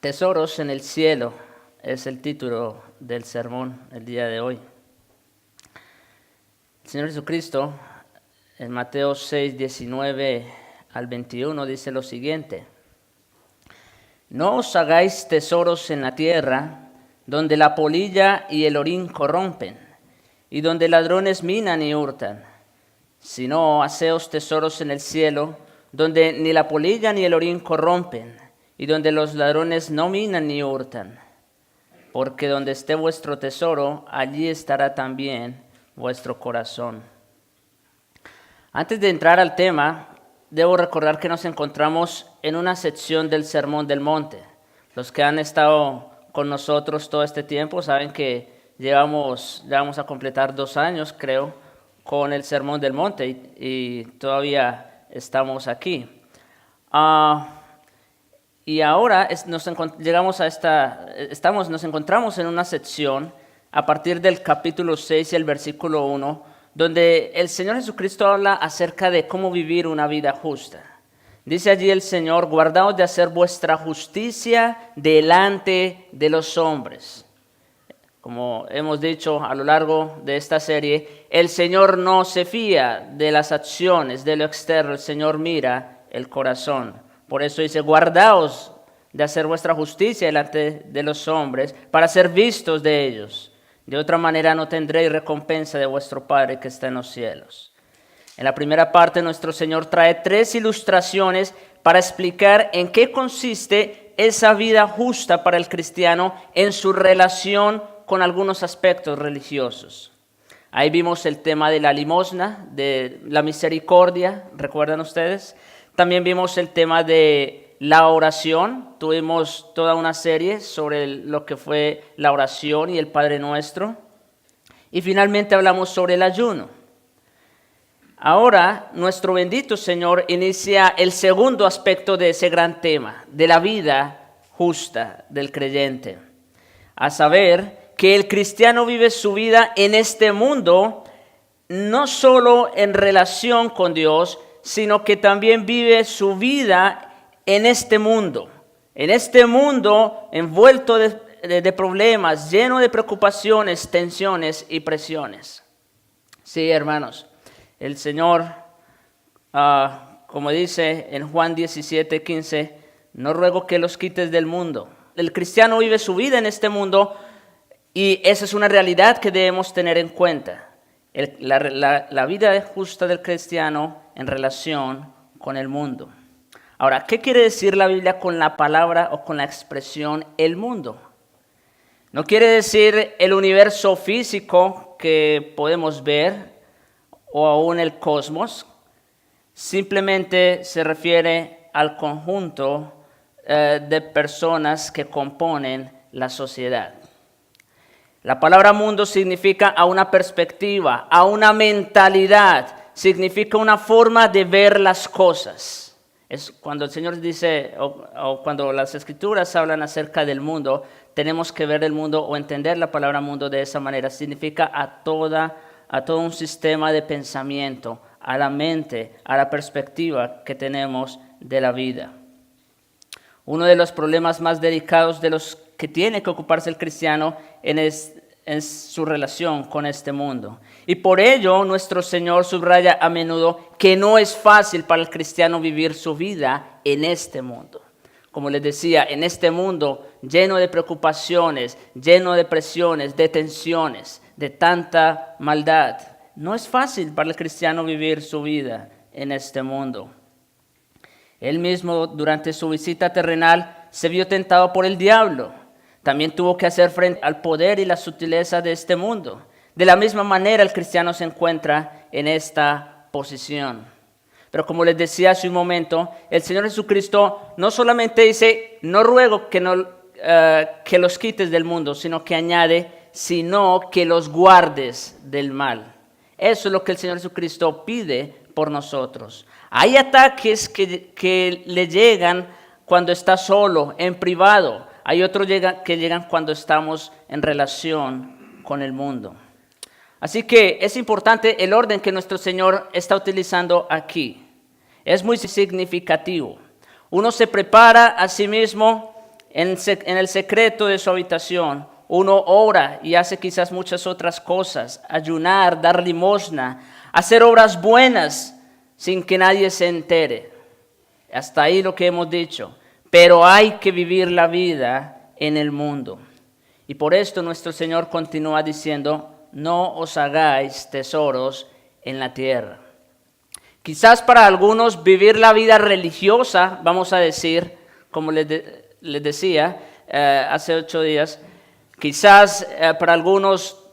Tesoros en el cielo es el título del sermón el día de hoy. El Señor Jesucristo en Mateo 6, 19 al 21 dice lo siguiente: No os hagáis tesoros en la tierra, donde la polilla y el orín corrompen, y donde ladrones minan y hurtan, sino haceos tesoros en el cielo, donde ni la polilla ni el orín corrompen, y donde los ladrones no minan ni hurtan. Porque donde esté vuestro tesoro, allí estará también vuestro corazón. Antes de entrar al tema, debo recordar que nos encontramos en una sección del Sermón del Monte. Los que han estado con nosotros todo este tiempo saben que ya vamos a completar 2 años, creo, con el Sermón del Monte y todavía estamos aquí. Y ahora nos encontramos en una sección a partir del capítulo 6 y el versículo 1, donde el Señor Jesucristo habla acerca de cómo vivir una vida justa. Dice allí el Señor: guardaos de hacer vuestra justicia delante de los hombres. Como hemos dicho a lo largo de esta serie, el Señor no se fía de las acciones, de lo externo, el Señor mira el corazón. Por eso dice: guardaos de hacer vuestra justicia delante de los hombres, para ser vistos de ellos. De otra manera no tendréis recompensa de vuestro Padre que está en los cielos. En la primera parte, nuestro Señor trae 3 ilustraciones para explicar en qué consiste esa vida justa para el cristiano en su relación con algunos aspectos religiosos. Ahí vimos el tema de la limosna, de la misericordia, ¿recuerdan ustedes? También vimos el tema de la oración. Tuvimos toda una serie sobre lo que fue la oración y el Padre Nuestro. Y finalmente hablamos sobre el ayuno. Ahora, nuestro bendito Señor inicia el segundo aspecto de ese gran tema, de la vida justa del creyente. A saber, que el cristiano vive su vida en este mundo, no solo en relación con Dios, sino que también vive su vida en este mundo envuelto de problemas, lleno de preocupaciones, tensiones y presiones. Sí, hermanos, el Señor, como dice en Juan 17:15, no ruego que los quites del mundo. El cristiano vive su vida en este mundo y esa es una realidad que debemos tener en cuenta. La vida justa del cristiano en relación con el mundo. Ahora, ¿qué quiere decir la Biblia con la palabra o con la expresión el mundo? No quiere decir el universo físico que podemos ver o aún el cosmos. Simplemente se refiere al conjunto de personas que componen la sociedad. La palabra mundo significa a una perspectiva, a una mentalidad, significa una forma de ver las cosas. Es cuando el Señor dice, o cuando las Escrituras hablan acerca del mundo, tenemos que ver el mundo o entender la palabra mundo de esa manera. Significa a todo un sistema de pensamiento, a la mente, a la perspectiva que tenemos de la vida. Uno de los problemas más delicados de los que tiene que ocuparse el cristiano en su relación con este mundo. Y por ello nuestro Señor subraya a menudo que no es fácil para el cristiano vivir su vida en este mundo. Como les decía, en este mundo lleno de preocupaciones, lleno de presiones, de tensiones, de tanta maldad. No es fácil para el cristiano vivir su vida en este mundo. Él mismo, durante su visita terrenal, se vio tentado por el diablo. También tuvo que hacer frente al poder y la sutileza de este mundo. De la misma manera, el cristiano se encuentra en esta posición. Pero como les decía hace un momento, el Señor Jesucristo no solamente dice, no ruego que los quites del mundo, sino que añade, sino que los guardes del mal. Eso es lo que el Señor Jesucristo pide por nosotros. Hay ataques que le llegan cuando está solo, en privado. Hay otros que llegan cuando estamos en relación con el mundo. Así que es importante el orden que nuestro Señor está utilizando aquí. Es muy significativo. Uno se prepara a sí mismo en el secreto de su habitación, uno ora y hace quizás muchas otras cosas, ayunar, dar limosna, hacer obras buenas sin que nadie se entere. Hasta ahí lo que hemos dicho. Pero hay que vivir la vida en el mundo. Y por esto nuestro Señor continúa diciendo, no os hagáis tesoros en la tierra. Quizás para algunos vivir la vida religiosa, vamos a decir, como les decía hace 8 días, quizás para algunos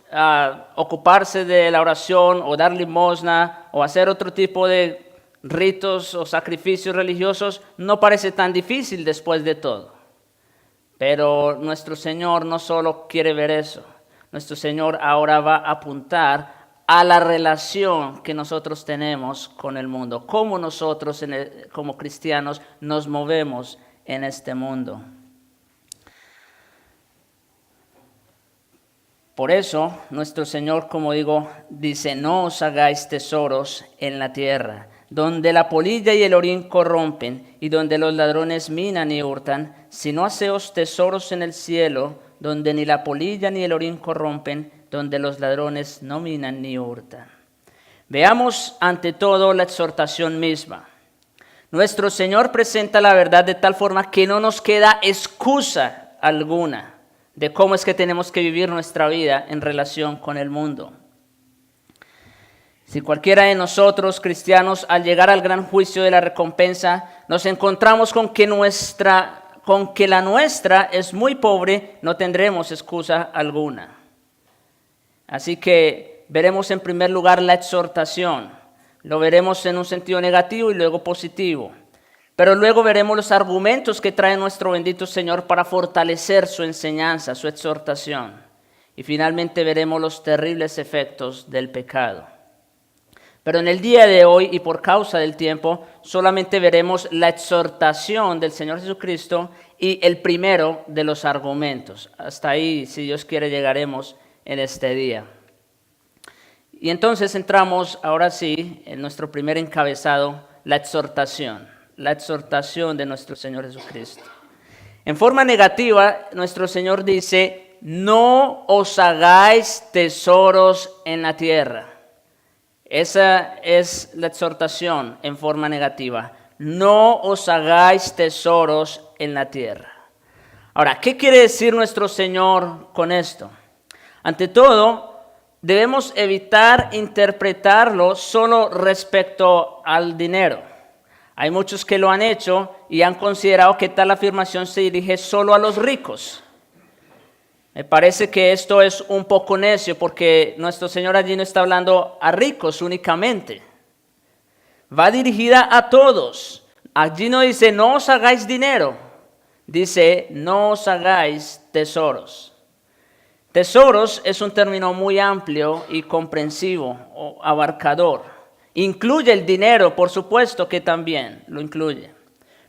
ocuparse de la oración o dar limosna o hacer otro tipo de ritos o sacrificios religiosos no parece tan difícil después de todo. Pero nuestro Señor no solo quiere ver eso. Nuestro Señor ahora va a apuntar a la relación que nosotros tenemos con el mundo, cómo nosotros como cristianos nos movemos en este mundo. Por eso, nuestro Señor, como digo, dice, no os hagáis tesoros en la tierra, donde la polilla y el orín corrompen, y donde los ladrones minan y hurtan, sino haceos tesoros en el cielo, donde ni la polilla ni el orín corrompen, donde los ladrones no minan ni hurtan. Veamos ante todo la exhortación misma. Nuestro Señor presenta la verdad de tal forma que no nos queda excusa alguna de cómo es que tenemos que vivir nuestra vida en relación con el mundo. Si cualquiera de nosotros, cristianos, al llegar al gran juicio de la recompensa, nos encontramos con que la nuestra es muy pobre, no tendremos excusa alguna. Así que veremos en primer lugar la exhortación. Lo veremos en un sentido negativo y luego positivo. Pero luego veremos los argumentos que trae nuestro bendito Señor para fortalecer su enseñanza, su exhortación. Y finalmente veremos los terribles efectos del pecado. Pero en el día de hoy, y por causa del tiempo, solamente veremos la exhortación del Señor Jesucristo y el primero de los argumentos. Hasta ahí, si Dios quiere, llegaremos en este día. Y entonces entramos, ahora sí, en nuestro primer encabezado, la exhortación de nuestro Señor Jesucristo. En forma negativa, nuestro Señor dice, no os hagáis tesoros en la tierra. Esa es la exhortación en forma negativa. No os hagáis tesoros en la tierra. Ahora, ¿qué quiere decir nuestro Señor con esto? Ante todo, debemos evitar interpretarlo solo respecto al dinero. Hay muchos que lo han hecho y han considerado que tal afirmación se dirige solo a los ricos. Me parece que esto es un poco necio porque nuestro Señor allí no está hablando a ricos únicamente. Va dirigida a todos. Allí no dice no os hagáis dinero, dice no os hagáis tesoros. Tesoros es un término muy amplio y comprensivo o abarcador. Incluye el dinero, por supuesto que también lo incluye,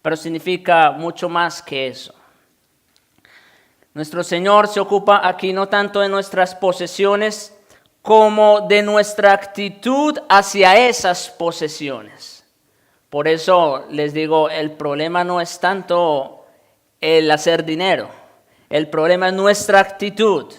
pero significa mucho más que eso. Nuestro Señor se ocupa aquí no tanto de nuestras posesiones como de nuestra actitud hacia esas posesiones. Por eso les digo, el problema no es tanto el hacer dinero, el problema es nuestra actitud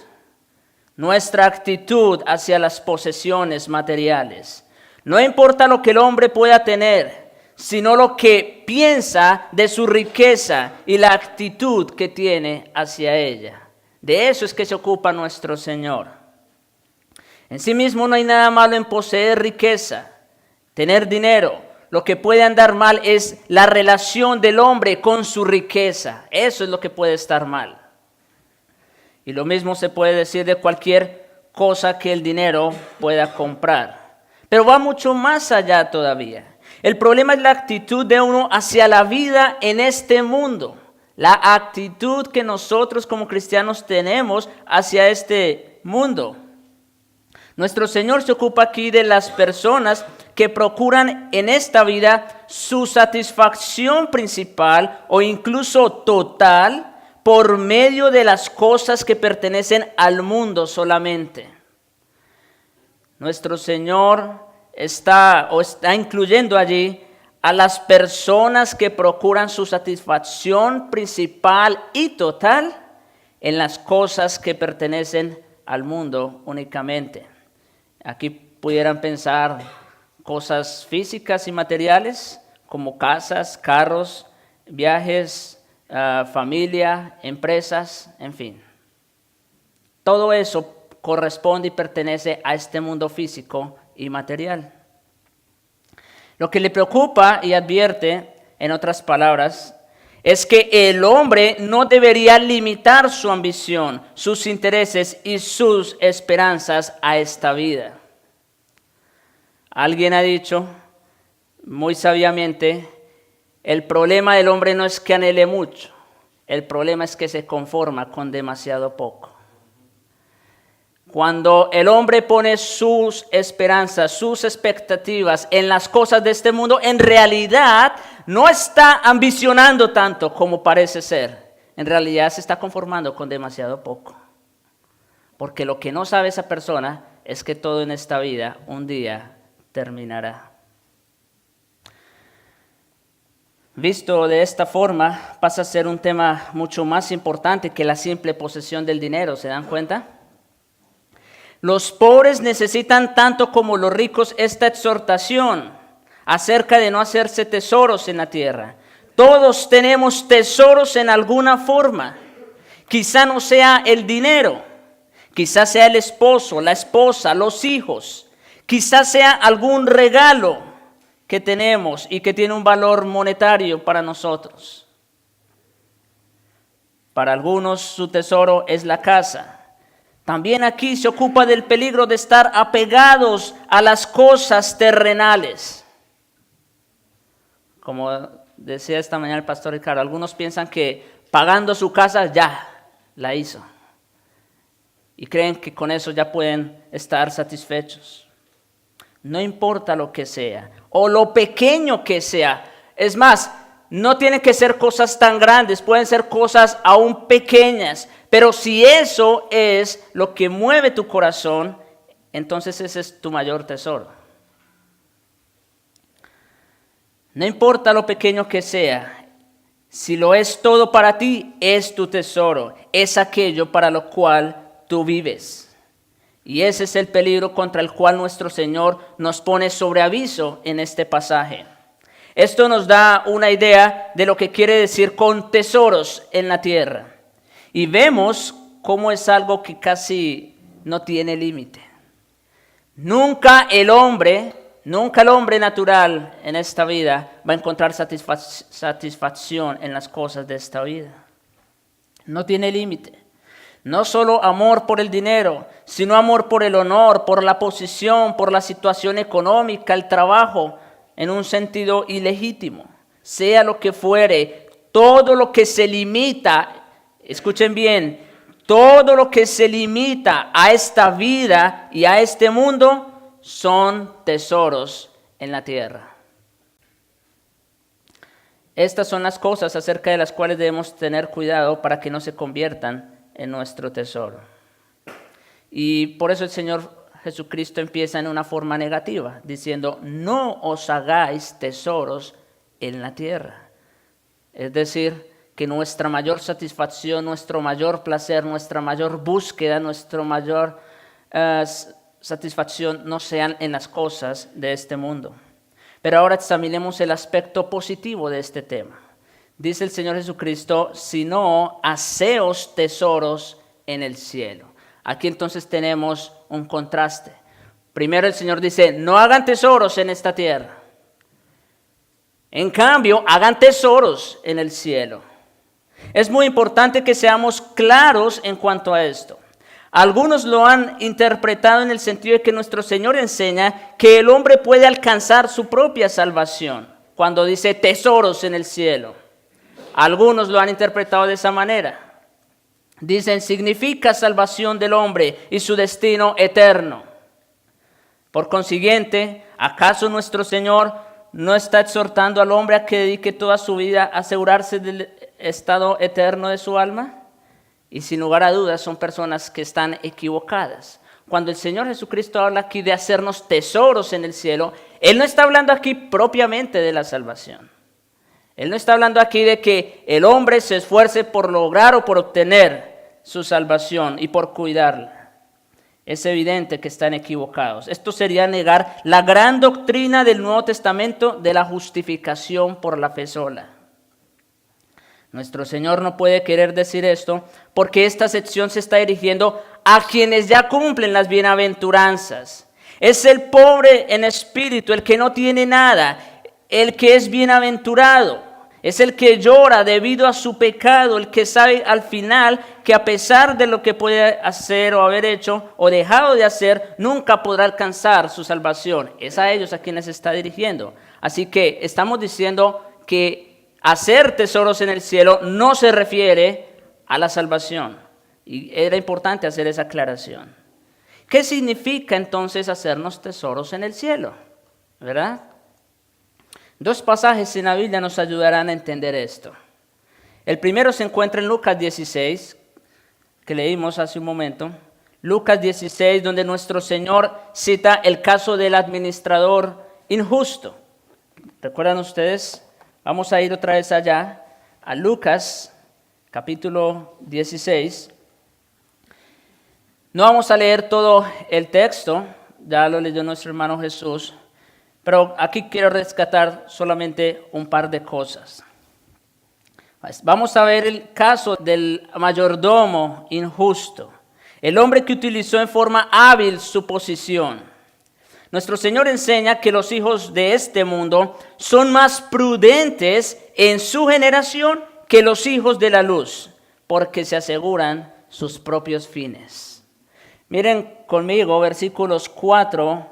hacia las posesiones materiales. No importa lo que el hombre pueda tener, sino lo que piensa de su riqueza y la actitud que tiene hacia ella. De eso es que se ocupa nuestro Señor. En sí mismo no hay nada malo en poseer riqueza, tener dinero. Lo que puede andar mal es la relación del hombre con su riqueza. Eso es lo que puede estar mal. Y lo mismo se puede decir de cualquier cosa que el dinero pueda comprar. Pero va mucho más allá todavía. El problema es la actitud de uno hacia la vida en este mundo. La actitud que nosotros como cristianos tenemos hacia este mundo. Nuestro Señor se ocupa aquí de las personas que procuran en esta vida su satisfacción principal o incluso total por medio de las cosas que pertenecen al mundo solamente. Nuestro Señor está incluyendo allí a las personas que procuran su satisfacción principal y total en las cosas que pertenecen al mundo únicamente. Aquí pudieran pensar cosas físicas y materiales como casas, carros, viajes, familia, empresas, en fin. Todo eso corresponde y pertenece a este mundo físico y material. Lo que le preocupa y advierte, en otras palabras, es que el hombre no debería limitar su ambición, sus intereses y sus esperanzas a esta vida. Alguien ha dicho muy sabiamente, el problema del hombre no es que anhele mucho, el problema es que se conforma con demasiado poco. Cuando el hombre pone sus esperanzas, sus expectativas en las cosas de este mundo, en realidad no está ambicionando tanto como parece ser. En realidad se está conformando con demasiado poco. Porque lo que no sabe esa persona es que todo en esta vida un día terminará. Visto de esta forma, pasa a ser un tema mucho más importante que la simple posesión del dinero, ¿se dan cuenta? Los pobres necesitan tanto como los ricos esta exhortación acerca de no hacerse tesoros en la tierra. Todos tenemos tesoros en alguna forma. Quizá no sea el dinero, quizá sea el esposo, la esposa, los hijos. Quizá sea algún regalo que tenemos y que tiene un valor monetario para nosotros. Para algunos su tesoro es la casa. También aquí se ocupa del peligro de estar apegados a las cosas terrenales. Como decía esta mañana el pastor Ricardo, algunos piensan que pagando su casa ya la hizo. Y creen que con eso ya pueden estar satisfechos. No importa lo que sea, o lo pequeño que sea. Es más, no tienen que ser cosas tan grandes, pueden ser cosas aún pequeñas. Pero si eso es lo que mueve tu corazón, entonces ese es tu mayor tesoro. No importa lo pequeño que sea, si lo es todo para ti, es tu tesoro, es aquello para lo cual tú vives. Y ese es el peligro contra el cual nuestro Señor nos pone sobre aviso en este pasaje. Esto nos da una idea de lo que quiere decir con tesoros en la tierra. Y vemos cómo es algo que casi no tiene límite. Nunca el hombre natural en esta vida va a encontrar satisfacción en las cosas de esta vida. No tiene límite. No solo amor por el dinero, sino amor por el honor, por la posición, por la situación económica, el trabajo, en un sentido ilegítimo. Sea lo que fuere, todo lo que se limita. Escuchen bien, todo lo que se limita a esta vida y a este mundo son tesoros en la tierra. Estas son las cosas acerca de las cuales debemos tener cuidado para que no se conviertan en nuestro tesoro. Y por eso el Señor Jesucristo empieza en una forma negativa, diciendo, no os hagáis tesoros en la tierra. Es decir, que nuestra mayor satisfacción, nuestro mayor placer, nuestra mayor búsqueda, nuestra mayor satisfacción no sean en las cosas de este mundo. Pero ahora examinemos el aspecto positivo de este tema. Dice el Señor Jesucristo, sino haceos tesoros en el cielo. Aquí entonces tenemos un contraste. Primero el Señor dice, no hagan tesoros en esta tierra. En cambio, hagan tesoros en el cielo. Es muy importante que seamos claros en cuanto a esto. Algunos lo han interpretado en el sentido de que nuestro Señor enseña que el hombre puede alcanzar su propia salvación cuando dice tesoros en el cielo. Algunos lo han interpretado de esa manera. Dicen, significa salvación del hombre y su destino eterno. Por consiguiente, ¿acaso nuestro Señor no está exhortando al hombre a que dedique toda su vida a asegurarse del estado eterno de su alma? Y sin lugar a dudas son personas que están equivocadas. Cuando el Señor Jesucristo habla aquí de hacernos tesoros en el cielo, Él no está hablando aquí propiamente de la salvación. Él no está hablando aquí de que el hombre se esfuerce por lograr o por obtener su salvación y por cuidarla. Es evidente que están equivocados. Esto sería negar la gran doctrina del Nuevo Testamento de la justificación por la fe sola. Nuestro Señor no puede querer decir esto porque esta sección se está dirigiendo a quienes ya cumplen las bienaventuranzas. Es el pobre en espíritu, el que no tiene nada, el que es bienaventurado. Es el que llora debido a su pecado, el que sabe al final que a pesar de lo que puede hacer o haber hecho o dejado de hacer, nunca podrá alcanzar su salvación. Es a ellos a quienes se está dirigiendo. Así que estamos diciendo que hacer tesoros en el cielo no se refiere a la salvación. Y era importante hacer esa aclaración. ¿Qué significa entonces hacernos tesoros en el cielo? ¿Verdad? Dos pasajes en la Biblia nos ayudarán a entender esto. El primero se encuentra en Lucas 16, que leímos hace un momento. Lucas 16, donde nuestro Señor cita el caso del administrador injusto. ¿Recuerdan ustedes? Vamos a ir otra vez allá, a Lucas, capítulo 16. No vamos a leer todo el texto, ya lo leyó nuestro hermano Jesús. Pero aquí quiero rescatar solamente un par de cosas. Vamos a ver el caso del mayordomo injusto, el hombre que utilizó en forma hábil su posición. Nuestro Señor enseña que los hijos de este mundo son más prudentes en su generación que los hijos de la luz, porque se aseguran sus propios fines. Miren conmigo versículos 4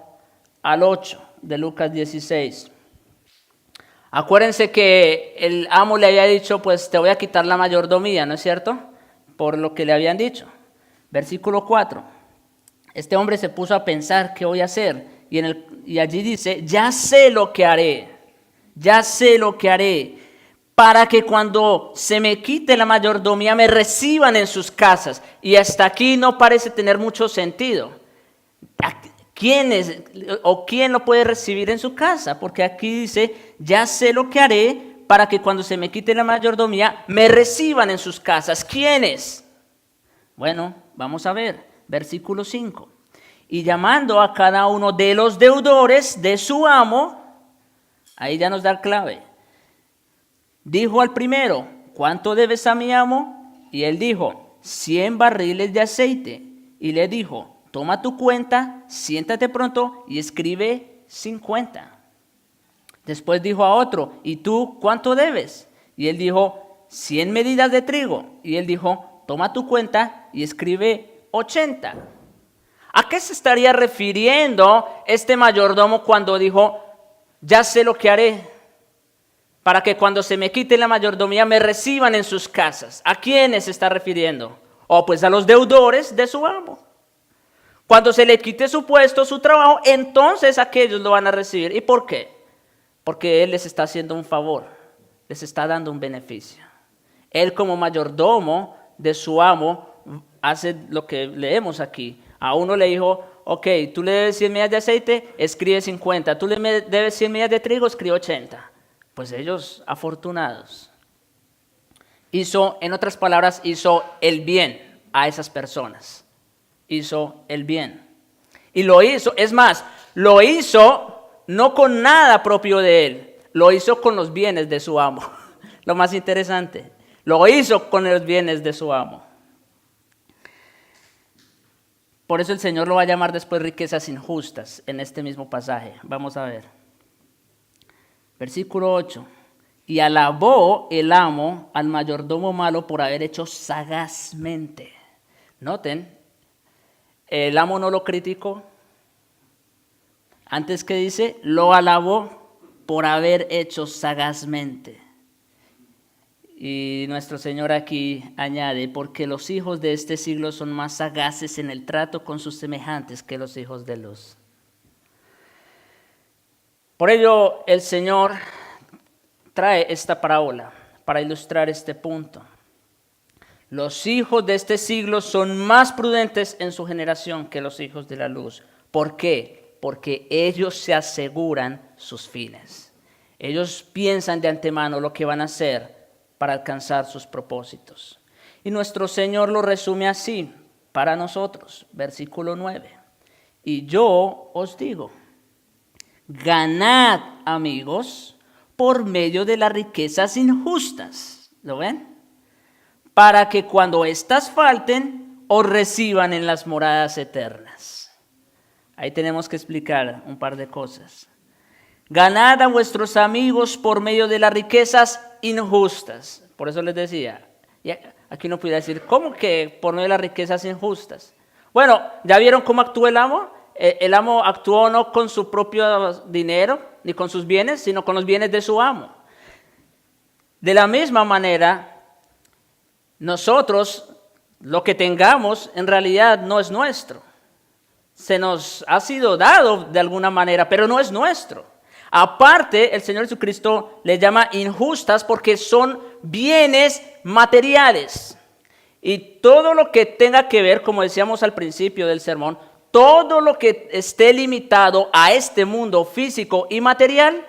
al 8. De Lucas 16. Acuérdense que el amo le había dicho, pues te voy a quitar la mayordomía, ¿no es cierto? Por lo que le habían dicho. Versículo 4. Este hombre se puso a pensar, ¿qué voy a hacer? Y allí dice, ya sé lo que haré, para que cuando se me quite la mayordomía me reciban en sus casas. Y hasta aquí no parece tener mucho sentido. ¿Quién lo puede recibir en su casa? Porque aquí dice, ya sé lo que haré para que cuando se me quite la mayordomía me reciban en sus casas. ¿Quiénes? Bueno, vamos a ver, versículo 5. Y llamando a cada uno de los deudores de su amo, ahí ya nos da la clave. Dijo al primero, ¿cuánto debes a mi amo? Y él dijo, 100 barriles de aceite. Y le dijo, toma tu cuenta, siéntate pronto y escribe 50. Después dijo a otro, ¿y tú cuánto debes? Y él dijo, 100 medidas de trigo. Y él dijo, toma tu cuenta y escribe 80. ¿A qué se estaría refiriendo este mayordomo cuando dijo, ya sé lo que haré, para que cuando se me quite la mayordomía me reciban en sus casas? ¿A quiénes se está refiriendo? Pues a los deudores de su amo. Cuando se le quite su puesto, su trabajo, entonces aquellos lo van a recibir. ¿Y por qué? Porque Él les está haciendo un favor, les está dando un beneficio. Él como mayordomo de su amo hace lo que leemos aquí. A uno le dijo, ok, tú le debes 100 medidas de aceite, escribe 50. Tú le debes 100 medidas de trigo, escribe 80. Pues ellos, afortunados. En otras palabras, hizo el bien a esas personas. Hizo el bien. Y lo hizo, es más, lo hizo no con nada propio de él, lo hizo con los bienes de su amo. Lo más interesante, lo hizo con los bienes de su amo. Por eso el Señor lo va a llamar después riquezas injustas en este mismo pasaje. Vamos a ver. Versículo 8. Y alabó el amo al mayordomo malo por haber hecho sagazmente. Noten, el amo no lo criticó. Antes que dice, lo alabó por haber hecho sagazmente. Y nuestro Señor aquí añade, porque los hijos de este siglo son más sagaces en el trato con sus semejantes que los hijos de luz. Por ello el Señor trae esta parábola para ilustrar este punto. Los hijos de este siglo son más prudentes en su generación que los hijos de la luz. ¿Por qué? Porque ellos se aseguran sus fines. Ellos piensan de antemano lo que van a hacer para alcanzar sus propósitos. Y nuestro Señor lo resume así para nosotros, versículo 9. Y yo os digo, ganad amigos por medio de las riquezas injustas. ¿Lo ven? Para que cuando éstas falten, os reciban en las moradas eternas. Ahí tenemos que explicar un par de cosas. Ganad a vuestros amigos por medio de las riquezas injustas. Por eso les decía, aquí uno pudiera decir, ¿cómo que por medio de las riquezas injustas? Bueno, ¿ya vieron cómo actúa el amo? El amo actuó no con su propio dinero, ni con sus bienes, sino con los bienes de su amo. De la misma manera, nosotros, lo que tengamos, en realidad no es nuestro. Se nos ha sido dado de alguna manera, pero no es nuestro. Aparte, el Señor Jesucristo le llama injustas porque son bienes materiales. Y todo lo que tenga que ver, como decíamos al principio del sermón, todo lo que esté limitado a este mundo físico y material,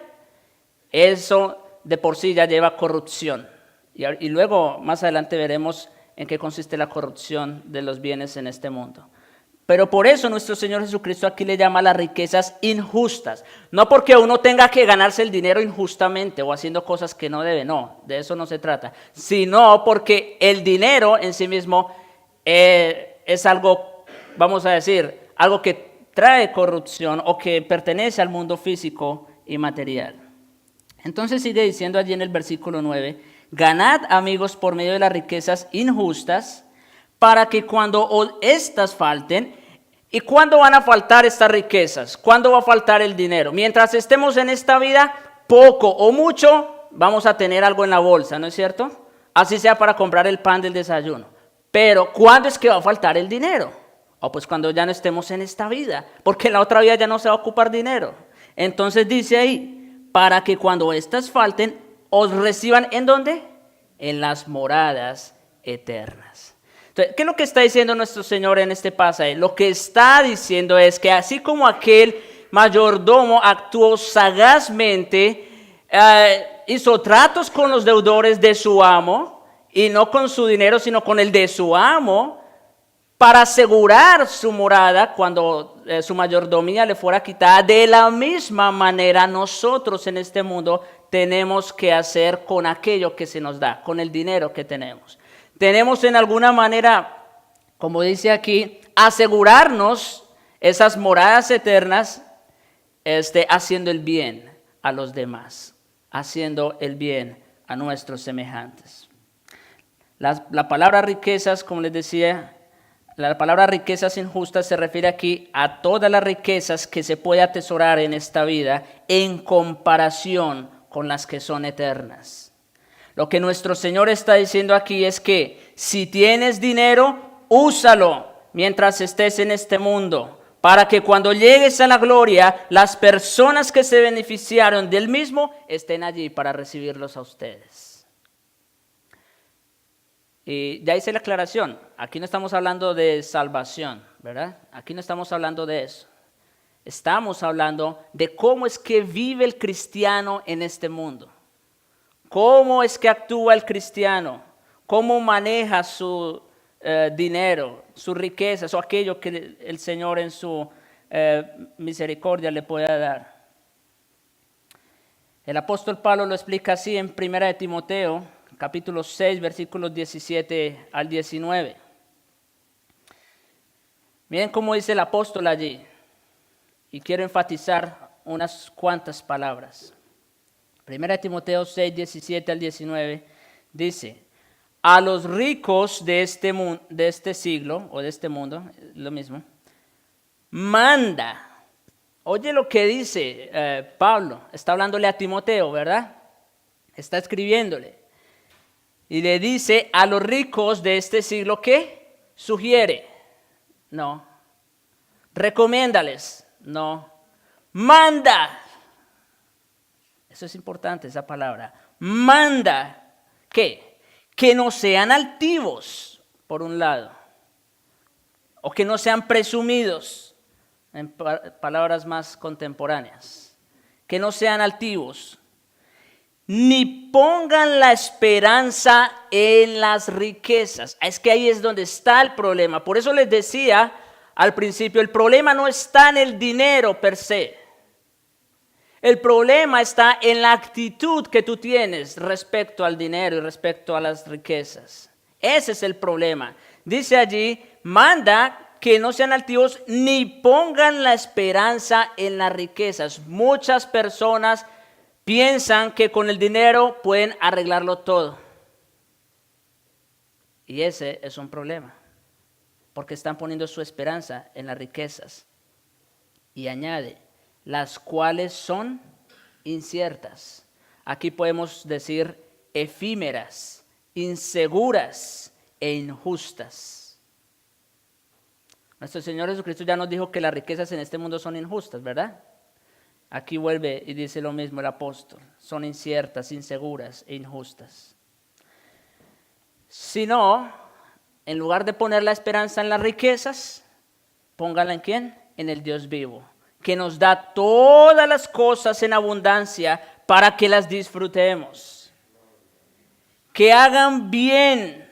eso de por sí ya lleva corrupción. Y luego, más adelante, veremos en qué consiste la corrupción de los bienes en este mundo. Pero por eso nuestro Señor Jesucristo aquí le llama las riquezas injustas. No porque uno tenga que ganarse el dinero injustamente o haciendo cosas que no debe, no, de eso no se trata. Sino porque el dinero en sí mismo es algo, vamos a decir, algo que trae corrupción o que pertenece al mundo físico y material. Entonces sigue diciendo allí en el versículo 9, ganad amigos por medio de las riquezas injustas, para que cuando éstas falten, ¿y cuándo van a faltar estas riquezas? ¿Cuándo va a faltar el dinero? Mientras estemos en esta vida, poco o mucho, vamos a tener algo en la bolsa, ¿no es cierto? Así sea para comprar el pan del desayuno. Pero, ¿cuándo es que va a faltar el dinero? Pues cuando ya no estemos en esta vida, porque en la otra vida ya no se va a ocupar dinero. Entonces dice ahí, para que cuando éstas falten, os reciban, ¿en dónde? En las moradas eternas. Entonces, ¿qué es lo que está diciendo nuestro Señor en este pasaje? Lo que está diciendo es que así como aquel mayordomo actuó sagazmente, hizo tratos con los deudores de su amo, y no con su dinero, sino con el de su amo, para asegurar su morada cuando su mayordomía le fuera quitada. De la misma manera, nosotros en este mundo tenemos que hacer con aquello que se nos da, con el dinero que tenemos. Tenemos en alguna manera, como dice aquí, asegurarnos esas moradas eternas, haciendo el bien a los demás, haciendo el bien a nuestros semejantes. La palabra riquezas, como les decía, la palabra riquezas injustas se refiere aquí a todas las riquezas que se puede atesorar en esta vida en comparación con las que son eternas. Lo que nuestro Señor está diciendo aquí es que si tienes dinero, úsalo mientras estés en este mundo, para que cuando llegues a la gloria, las personas que se beneficiaron del mismo estén allí para recibirlos a ustedes. Y ya hice la aclaración, aquí no estamos hablando de salvación, ¿verdad? Aquí no estamos hablando de eso. Estamos hablando de cómo es que vive el cristiano en este mundo. ¿Cómo es que actúa el cristiano? ¿Cómo maneja su dinero, sus riquezas o aquello que el Señor en su misericordia le pueda dar? El apóstol Pablo lo explica así en 1 Timoteo, capítulo 6, versículos 17 al 19. Miren cómo dice el apóstol allí, y quiero enfatizar unas cuantas palabras. 1 Timoteo 6, 17 al 19 dice, a los ricos de este siglo, o de este mundo, lo mismo, manda. Oye lo que dice Pablo, está hablándole a Timoteo, ¿verdad? Está escribiéndole. Y le dice a los ricos de este siglo, ¿qué? Sugiere. No. Recomiéndales. No. Manda. Eso es importante, esa palabra. Manda, ¿qué? Que no sean altivos, por un lado, o que no sean presumidos, en palabras más contemporáneas. Que no sean altivos, ni pongan la esperanza en las riquezas. Es que ahí es donde está el problema. Por eso les decía al principio, el problema no está en el dinero per se. El problema está en la actitud que tú tienes respecto al dinero y respecto a las riquezas. Ese es el problema. Dice allí, manda que no sean altivos ni pongan la esperanza en las riquezas. Muchas personas piensan que con el dinero pueden arreglarlo todo. Y ese es un problema, porque están poniendo su esperanza en las riquezas. Y añade, las cuales son inciertas. Aquí podemos decir efímeras, inseguras e injustas. Nuestro Señor Jesucristo ya nos dijo que las riquezas en este mundo son injustas, ¿verdad? Aquí vuelve y dice lo mismo el apóstol. Son inciertas, inseguras e injustas. Si no, en lugar de poner la esperanza en las riquezas, póngala en ¿quién? En el Dios vivo, que nos da todas las cosas en abundancia para que las disfrutemos. Que hagan bien,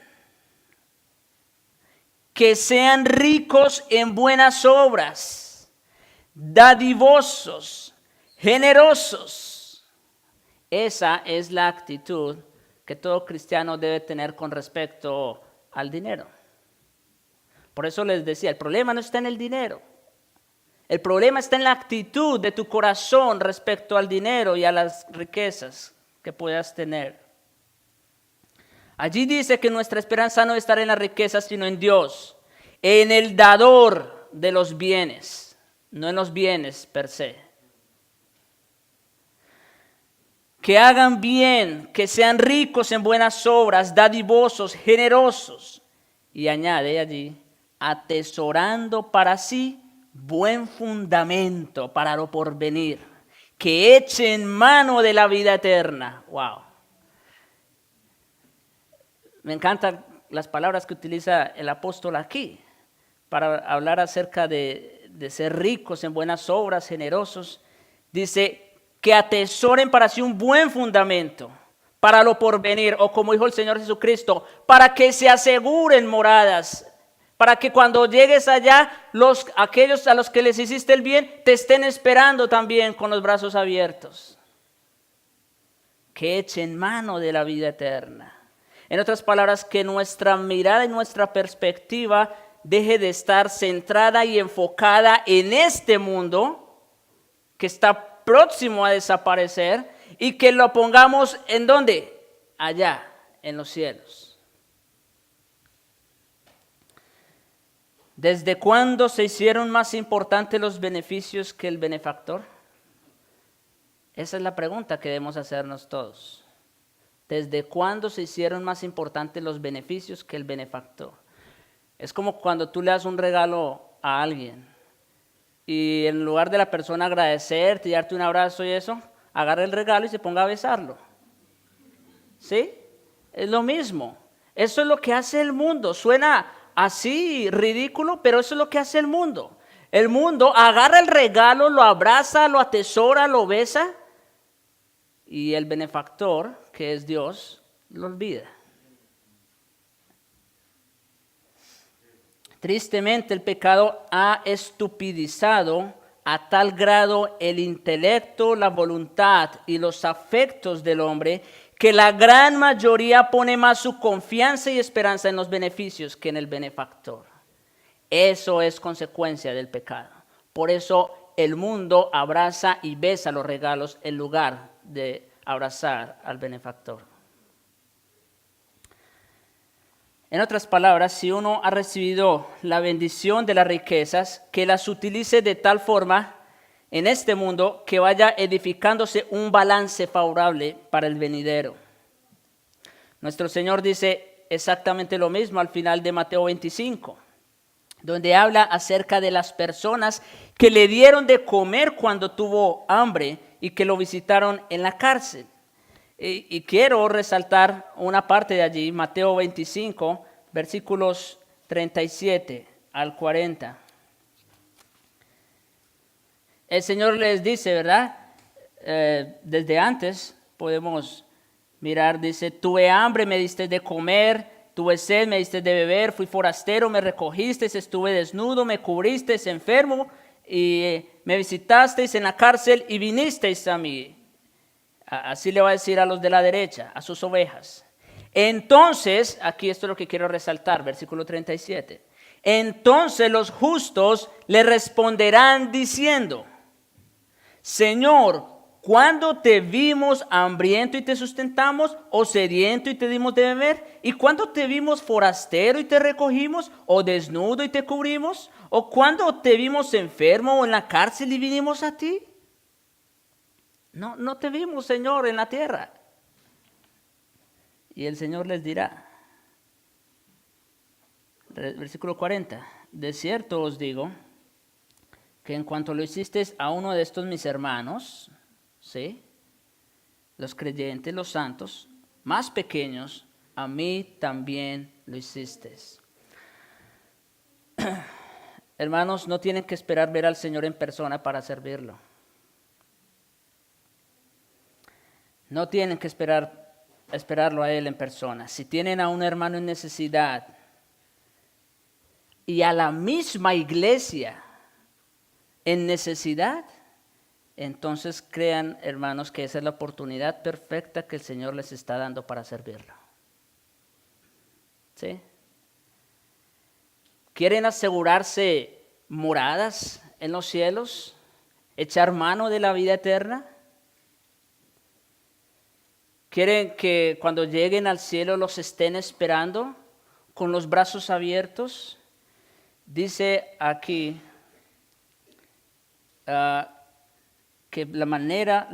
que sean ricos en buenas obras, dadivosos, generosos. Esa es la actitud que todo cristiano debe tener con respecto al dinero. Por eso les decía, el problema no está en el dinero. El problema está en la actitud de tu corazón respecto al dinero y a las riquezas que puedas tener. Allí dice que nuestra esperanza no estará en las riquezas, sino en Dios, en el dador de los bienes, no en los bienes per se. Que hagan bien, que sean ricos en buenas obras, dadivosos, generosos. Y añade allí, atesorando para sí buen fundamento para lo porvenir, que echen mano de la vida eterna. Wow. Me encantan las palabras que utiliza el apóstol aquí para hablar acerca de ser ricos en buenas obras, generosos. Dice que atesoren para sí un buen fundamento para lo porvenir, o como dijo el Señor Jesucristo, para que se aseguren moradas, para que cuando llegues allá, aquellos a los que les hiciste el bien, te estén esperando también con los brazos abiertos. Que echen mano de la vida eterna. En otras palabras, que nuestra mirada y nuestra perspectiva deje de estar centrada y enfocada en este mundo que está próximo a desaparecer y que lo pongamos ¿en dónde? Allá, en los cielos. ¿Desde cuándo se hicieron más importantes los beneficios que el benefactor? Esa es la pregunta que debemos hacernos todos. ¿Desde cuándo se hicieron más importantes los beneficios que el benefactor? Es como cuando tú le das un regalo a alguien y en lugar de la persona agradecerte y darte un abrazo y eso, agarra el regalo y se ponga a besarlo. ¿Sí? Es lo mismo. Eso es lo que hace el mundo. Suena así ridículo, pero eso es lo que hace el mundo. El mundo agarra el regalo, lo abraza, lo atesora, lo besa, y el benefactor, que es Dios, lo olvida. Tristemente, el pecado ha estupidizado a tal grado el intelecto, la voluntad y los afectos del hombre, que la gran mayoría pone más su confianza y esperanza en los beneficios que en el benefactor. Eso es consecuencia del pecado. Por eso el mundo abraza y besa los regalos en lugar de abrazar al benefactor. En otras palabras, si uno ha recibido la bendición de las riquezas, que las utilice de tal forma en este mundo que vaya edificándose un balance favorable para el venidero. Nuestro Señor dice exactamente lo mismo al final de Mateo 25, donde habla acerca de las personas que le dieron de comer cuando tuvo hambre y que lo visitaron en la cárcel. Y quiero resaltar una parte de allí, Mateo 25, versículos 37 al 40. el Señor les dice, ¿verdad? Desde antes podemos mirar, dice, tuve hambre, me diste de comer, tuve sed, me diste de beber, fui forastero, me recogisteis, estuve desnudo, me cubristeis, enfermo, y me visitasteis en la cárcel y vinisteis a mí. Así le va a decir a los de la derecha, a sus ovejas. Entonces, aquí esto es lo que quiero resaltar, versículo 37. Entonces los justos le responderán diciendo, Señor, ¿cuándo te vimos hambriento y te sustentamos, o sediento y te dimos de beber? ¿Y cuándo te vimos forastero y te recogimos, o desnudo y te cubrimos? ¿O cuándo te vimos enfermo o en la cárcel y vinimos a ti? No te vimos, Señor, en la tierra. Y el Señor les dirá, versículo 40, de cierto os digo, que en cuanto lo hicisteis a uno de estos mis hermanos, ¿sí?, los creyentes, los santos, más pequeños, a mí también lo hicisteis. Hermanos, no tienen que esperar ver al Señor en persona para servirlo. No tienen que esperarlo a Él en persona. Si tienen a un hermano en necesidad y a la misma iglesia en necesidad, entonces crean, hermanos, que esa es la oportunidad perfecta que el Señor les está dando para servirlo. ¿Sí? ¿Quieren asegurarse moradas en los cielos? ¿Echar mano de la vida eterna? ¿Quieren que cuando lleguen al cielo los estén esperando con los brazos abiertos? Dice aquí que la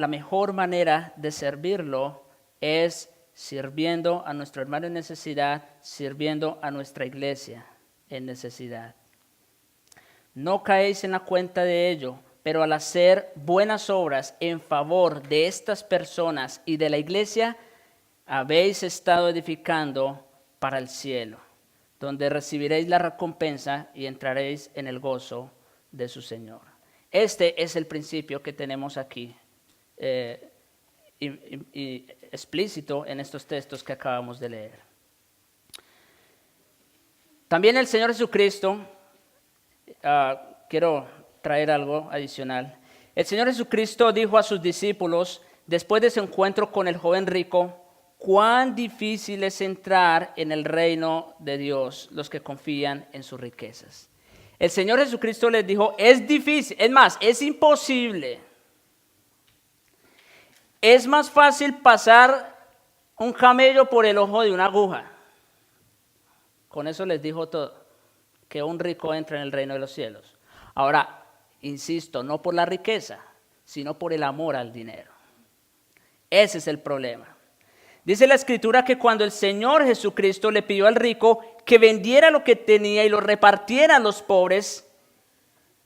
mejor manera de servirlo es sirviendo a nuestro hermano en necesidad, sirviendo a nuestra iglesia en necesidad. No caéis en la cuenta de ello, pero al hacer buenas obras en favor de estas personas y de la iglesia, habéis estado edificando para el cielo, donde recibiréis la recompensa y entraréis en el gozo de su Señor. Este es el principio que tenemos aquí, y explícito en estos textos que acabamos de leer. También el Señor Jesucristo, quiero traer algo adicional. El Señor Jesucristo dijo a sus discípulos, después de ese encuentro con el joven rico, cuán difícil es entrar en el reino de Dios los que confían en sus riquezas. El Señor Jesucristo les dijo, es difícil, es más, es imposible. Es más fácil pasar un camello por el ojo de una aguja. Con eso les dijo todo, que un rico entra en el reino de los cielos. Ahora, insisto, no por la riqueza, sino por el amor al dinero. Ese es el problema. Dice la Escritura que cuando el Señor Jesucristo le pidió al rico que vendiera lo que tenía y lo repartiera a los pobres,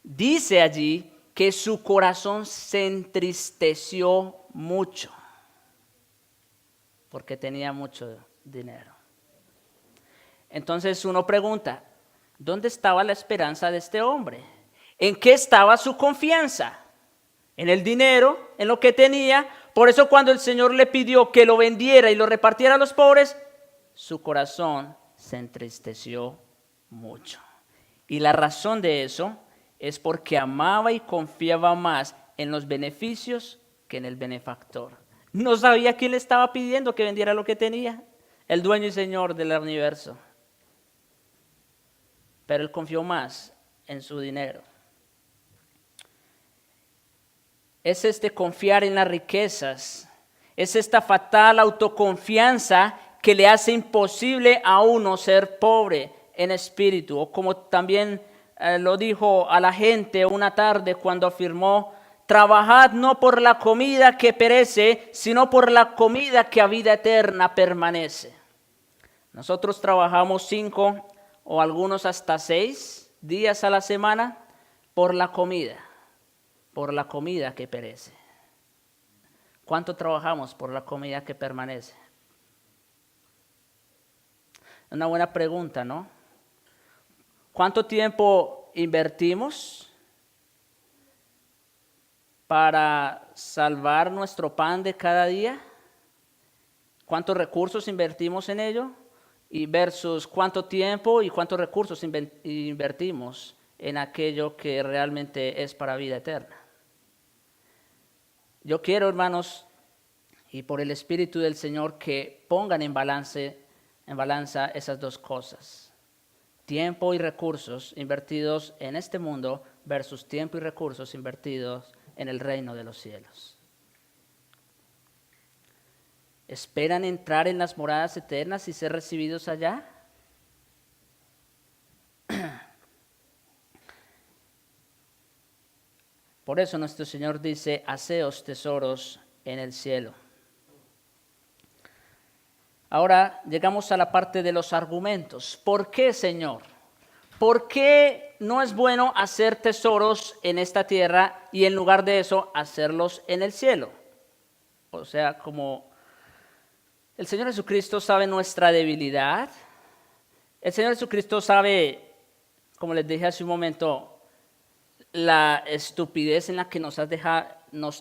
dice allí que su corazón se entristeció mucho porque tenía mucho dinero. Entonces uno pregunta, ¿dónde estaba la esperanza de este hombre? ¿En qué estaba su confianza? En el dinero, en lo que tenía. Por eso cuando el Señor le pidió que lo vendiera y lo repartiera a los pobres, su corazón se entristeció mucho. Y la razón de eso es porque amaba y confiaba más en los beneficios que en el benefactor. No sabía quién le estaba pidiendo que vendiera lo que tenía, el dueño y señor del universo. Pero él confió más en su dinero. Es confiar en las riquezas, es esta fatal autoconfianza que le hace imposible a uno ser pobre en espíritu, o como también lo dijo a la gente una tarde cuando afirmó, trabajad no por la comida que perece, sino por la comida que a vida eterna permanece. Nosotros trabajamos 5 o algunos hasta 6 días a la semana por la comida que perece. ¿Cuánto trabajamos por la comida que permanece? Una buena pregunta, ¿no? ¿Cuánto tiempo invertimos para salvar nuestro pan de cada día? ¿Cuántos recursos invertimos en ello? Y versus cuánto tiempo y cuántos recursos invertimos en aquello que realmente es para vida eterna. Yo quiero, hermanos, y por el Espíritu del Señor, que pongan en balanza esas dos cosas. Tiempo y recursos invertidos en este mundo versus tiempo y recursos invertidos en el reino de los cielos. ¿Esperan entrar en las moradas eternas y ser recibidos allá? Por eso nuestro Señor dice, haceos tesoros en el cielo. Ahora llegamos a la parte de los argumentos. ¿Por qué, Señor? ¿Por qué no es bueno hacer tesoros en esta tierra y en lugar de eso hacerlos en el cielo? O sea, como el Señor Jesucristo sabe nuestra debilidad. El Señor Jesucristo sabe, como les dije hace un momento, la estupidez en la que nos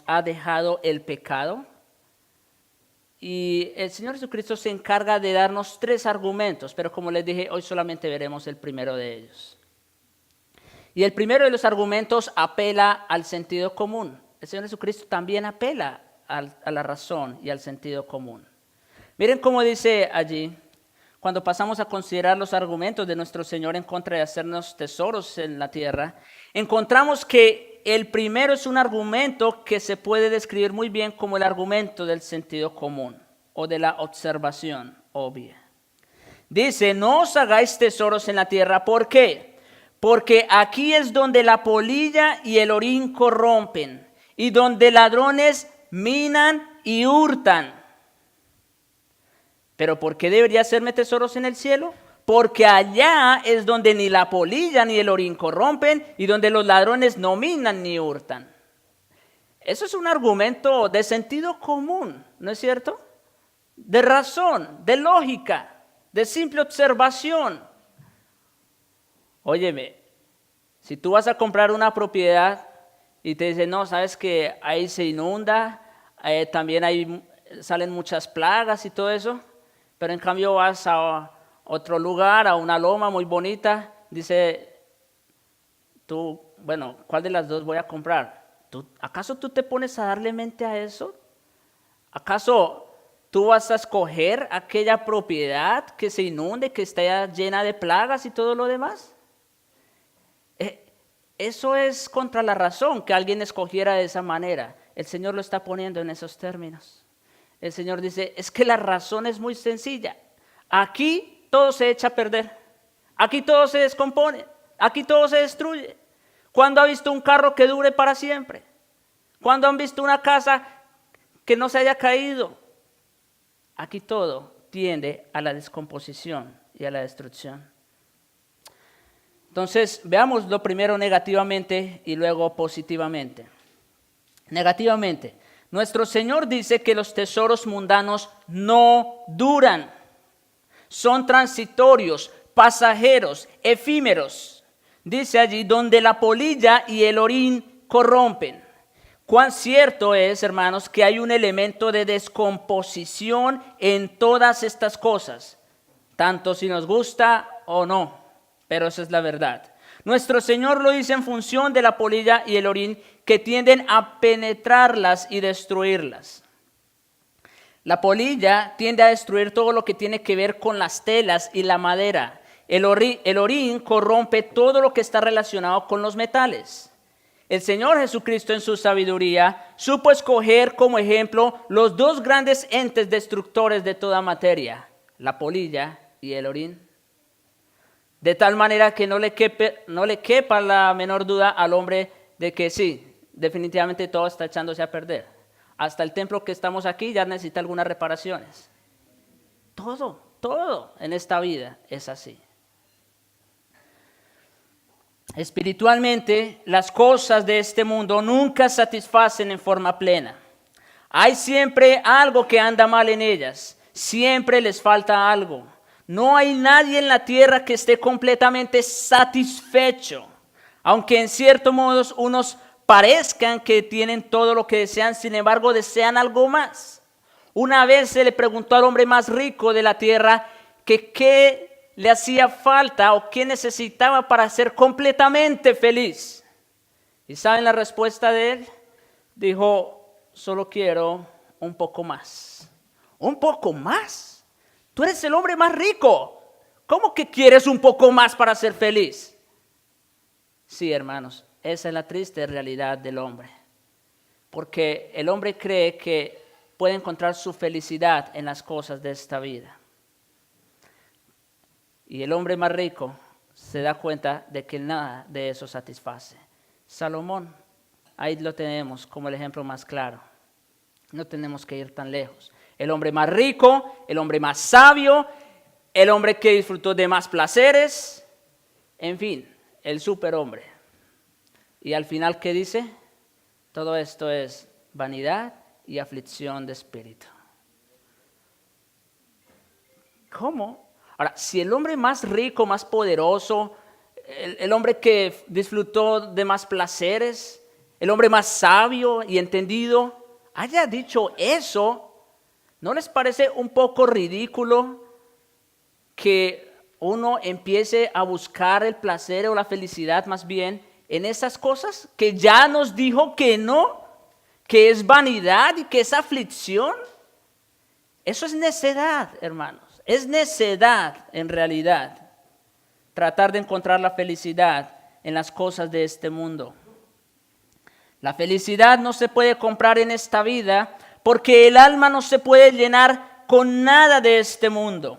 ha dejado el pecado. Y el Señor Jesucristo se encarga de darnos 3 argumentos, pero como les dije, hoy solamente veremos el primero de ellos. Y el primero de los argumentos apela al sentido común. El Señor Jesucristo también apela a la razón y al sentido común. Miren cómo dice allí, cuando pasamos a considerar los argumentos de nuestro Señor en contra de hacernos tesoros en la tierra, encontramos que el primero es un argumento que se puede describir muy bien como el argumento del sentido común o de la observación obvia. Dice, no os hagáis tesoros en la tierra. ¿Por qué? Porque aquí es donde la polilla y el orín corrompen y donde ladrones minan y hurtan. ¿Pero por qué debería hacerme tesoros en el cielo? Porque allá es donde ni la polilla ni el orín corrompen y donde los ladrones no minan ni hurtan. Eso es un argumento de sentido común, ¿no es cierto? De razón, de lógica, de simple observación. Óyeme, si tú vas a comprar una propiedad y te dicen, no, sabes que ahí se inunda, también ahí salen muchas plagas y todo eso, pero en cambio vas a otro lugar, a una loma muy bonita, dice tú, bueno, ¿cuál de las dos voy a comprar? ¿Acaso tú te pones a darle mente a eso? ¿Acaso tú vas a escoger aquella propiedad que se inunde, que esté llena de plagas y todo lo demás? Eso es contra la razón que alguien escogiera de esa manera. El Señor lo está poniendo en esos términos. El Señor dice, es que la razón es muy sencilla. Aquí todo se echa a perder. Aquí todo se descompone. Aquí todo se destruye. ¿Cuándo ha visto un carro que dure para siempre? ¿Cuándo han visto una casa que no se haya caído? Aquí todo tiende a la descomposición y a la destrucción. Entonces, veamos lo primero negativamente y luego positivamente. Negativamente, nuestro Señor dice que los tesoros mundanos no duran. Son transitorios, pasajeros, efímeros. Dice allí, donde la polilla y el orín corrompen. Cuán cierto es, hermanos, que hay un elemento de descomposición en todas estas cosas, tanto si nos gusta o no, pero esa es la verdad. Nuestro Señor lo dice en función de la polilla y el orín que tienden a penetrarlas y destruirlas. La polilla tiende a destruir todo lo que tiene que ver con las telas y la madera. El orín corrompe todo lo que está relacionado con los metales. El Señor Jesucristo en su sabiduría supo escoger como ejemplo los 2 grandes entes destructores de toda materia, la polilla y el orín. De tal manera que no le quepa la menor duda al hombre de que sí, definitivamente todo está echándose a perder. Hasta el templo que estamos aquí ya necesita algunas reparaciones. Todo en esta vida es así. Espiritualmente, las cosas de este mundo nunca satisfacen en forma plena. Hay siempre algo que anda mal en ellas. Siempre les falta algo. No hay nadie en la tierra que esté completamente satisfecho. Aunque en cierto modo unos parezcan que tienen todo lo que desean, sin embargo desean algo más. Una vez se le preguntó al hombre más rico de la tierra que qué le hacía falta o qué necesitaba para ser completamente feliz. ¿Y saben la respuesta de él? Dijo, solo quiero un poco más. ¿Un poco más? Tú eres el hombre más rico. ¿Cómo que quieres un poco más para ser feliz? Sí, hermanos, esa es la triste realidad del hombre. Porque el hombre cree que puede encontrar su felicidad en las cosas de esta vida. Y el hombre más rico se da cuenta de que nada de eso satisface. Salomón, ahí lo tenemos como el ejemplo más claro. No tenemos que ir tan lejos. El hombre más rico, el hombre más sabio, el hombre que disfrutó de más placeres, en fin, el superhombre. Y al final, ¿qué dice? Todo esto es vanidad y aflicción de espíritu. ¿Cómo? Ahora, si el hombre más rico, más poderoso, el hombre que disfrutó de más placeres, el hombre más sabio y entendido, haya dicho eso, ¿no les parece un poco ridículo que uno empiece a buscar el placer o la felicidad más bien en esas cosas que ya nos dijo que no, que es vanidad y que es aflicción? Eso es necedad, hermanos. Es necedad en realidad tratar de encontrar la felicidad en las cosas de este mundo. La felicidad no se puede comprar en esta vida porque el alma no se puede llenar con nada de este mundo.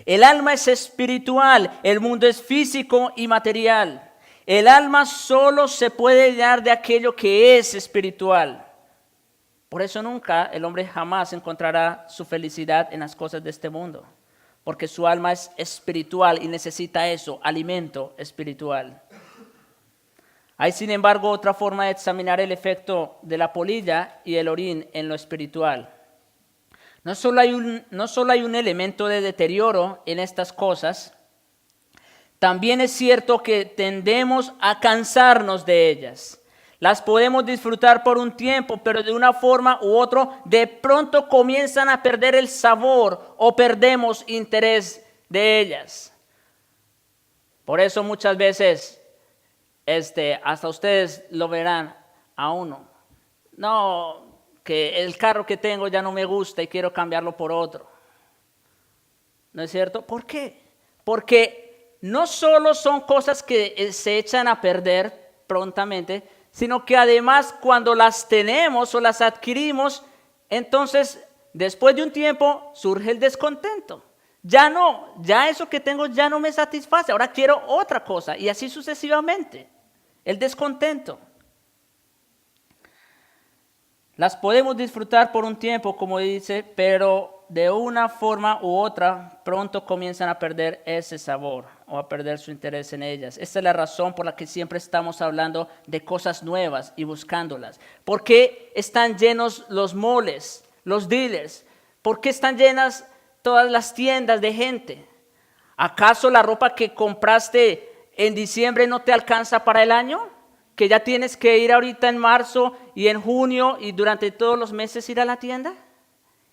El alma es espiritual, el mundo es físico y material. El alma solo se puede llenar de aquello que es espiritual. Por eso nunca el hombre jamás encontrará su felicidad en las cosas de este mundo. Porque su alma es espiritual y necesita eso, alimento espiritual. Hay, sin embargo, otra forma de examinar el efecto de la polilla y el orín en lo espiritual. No solo hay un elemento de deterioro en estas cosas, también es cierto que tendemos a cansarnos de ellas. Las podemos disfrutar por un tiempo, pero de una forma u otra, de pronto comienzan a perder el sabor o perdemos interés de ellas. Por eso muchas veces, hasta ustedes lo verán a uno. No, que el carro que tengo ya no me gusta y quiero cambiarlo por otro. ¿No es cierto? ¿Por qué? Porque no solo son cosas que se echan a perder prontamente, sino que además cuando las tenemos o las adquirimos, entonces después de un tiempo surge el descontento. Ya eso que tengo ya no me satisface, ahora quiero otra cosa y así sucesivamente. El descontento. Las podemos disfrutar por un tiempo, como dice, pero de una forma u otra pronto comienzan a perder ese sabor o a perder su interés en ellas. Esta es la razón por la que siempre estamos hablando de cosas nuevas y buscándolas. ¿Por qué están llenos los moles, los dealers? ¿Por qué están llenas todas las tiendas de gente? ¿Acaso la ropa que compraste en diciembre no te alcanza para el año? ¿Que ya tienes que ir ahorita en marzo y en junio y durante todos los meses ir a la tienda?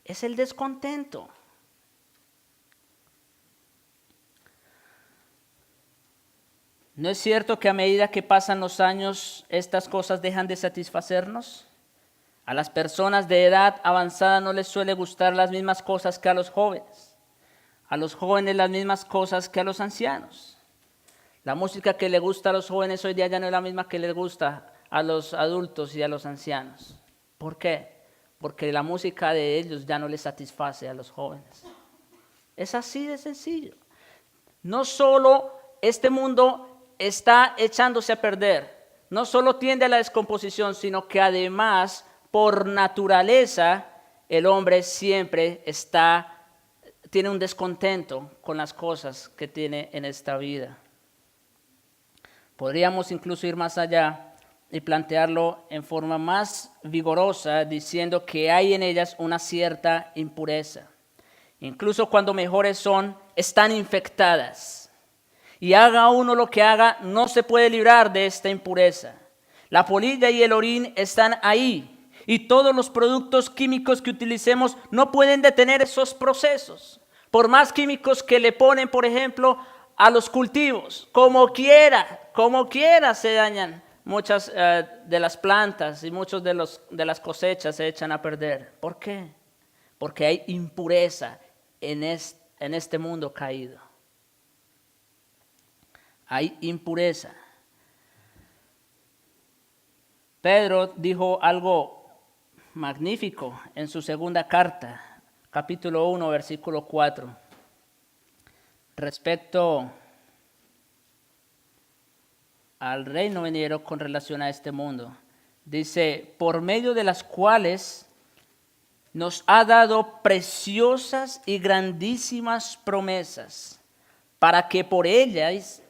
Es el descontento. ¿No es cierto que a medida que pasan los años, estas cosas dejan de satisfacernos? A las personas de edad avanzada no les suele gustar las mismas cosas que a los jóvenes. A los jóvenes las mismas cosas que a los ancianos. La música que le gusta a los jóvenes hoy día ya no es la misma que les gusta a los adultos y a los ancianos. ¿Por qué? Porque la música de ellos ya no les satisface a los jóvenes. Es así de sencillo. No solo este mundo está echándose a perder, no solo tiende a la descomposición, sino que además, por naturaleza, el hombre siempre tiene un descontento con las cosas que tiene en esta vida. Podríamos incluso ir más allá y plantearlo en forma más vigorosa, diciendo que hay en ellas una cierta impureza. Incluso cuando mejores son, están infectadas. Y haga uno lo que haga, no se puede librar de esta impureza. La polilla y el orín están ahí. Y todos los productos químicos que utilicemos no pueden detener esos procesos. Por más químicos que le ponen, por ejemplo, a los cultivos, como quiera se dañan muchas de las plantas y muchos de las cosechas se echan a perder. ¿Por qué? Porque hay impureza en este mundo caído. Hay impureza. Pedro dijo algo magnífico en su segunda carta, capítulo 1, versículo 4, respecto al reino venidero con relación a este mundo. Dice, por medio de las cuales nos ha dado preciosas y grandísimas promesas, para que por ellas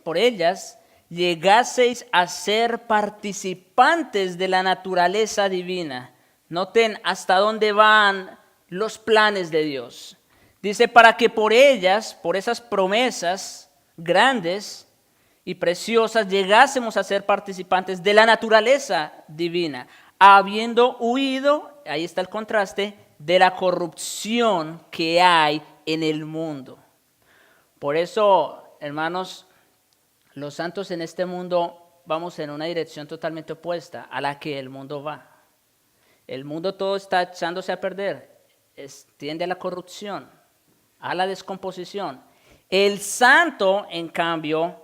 llegaseis a ser participantes de la naturaleza divina. Noten hasta dónde van los planes de Dios. Dice, para que por esas promesas grandes y preciosas, llegásemos a ser participantes de la naturaleza divina, habiendo huido, ahí está el contraste, de la corrupción que hay en el mundo. Por eso, hermanos, los santos en este mundo vamos en una dirección totalmente opuesta a la que el mundo va. El mundo todo está echándose a perder, tiende a la corrupción, a la descomposición. El santo, en cambio,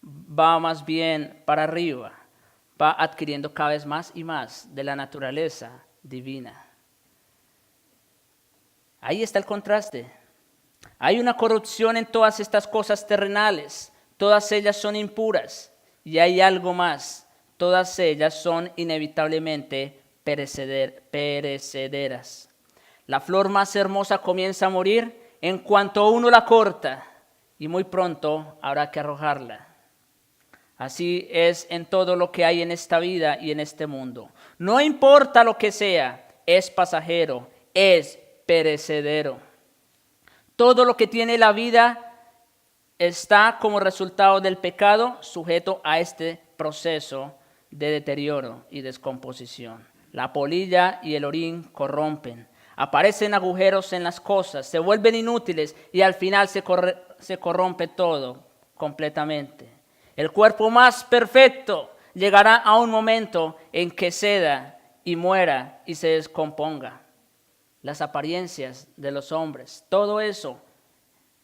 va más bien para arriba, va adquiriendo cada vez más y más de la naturaleza divina. Ahí está el contraste. Hay una corrupción en todas estas cosas terrenales, todas ellas son impuras, y hay algo más, todas ellas son inevitablemente perecederas. La flor más hermosa comienza a morir en cuanto uno la corta y muy pronto habrá que arrojarla. Así es en todo lo que hay en esta vida y en este mundo. No importa lo que sea, es pasajero, es perecedero. Todo lo que tiene la vida está como resultado del pecado sujeto a este proceso de deterioro y descomposición. La polilla y el orín corrompen, aparecen agujeros en las cosas, se vuelven inútiles y al final se corrompe todo completamente. El cuerpo más perfecto llegará a un momento en que ceda y muera y se descomponga. Las apariencias de los hombres, todo eso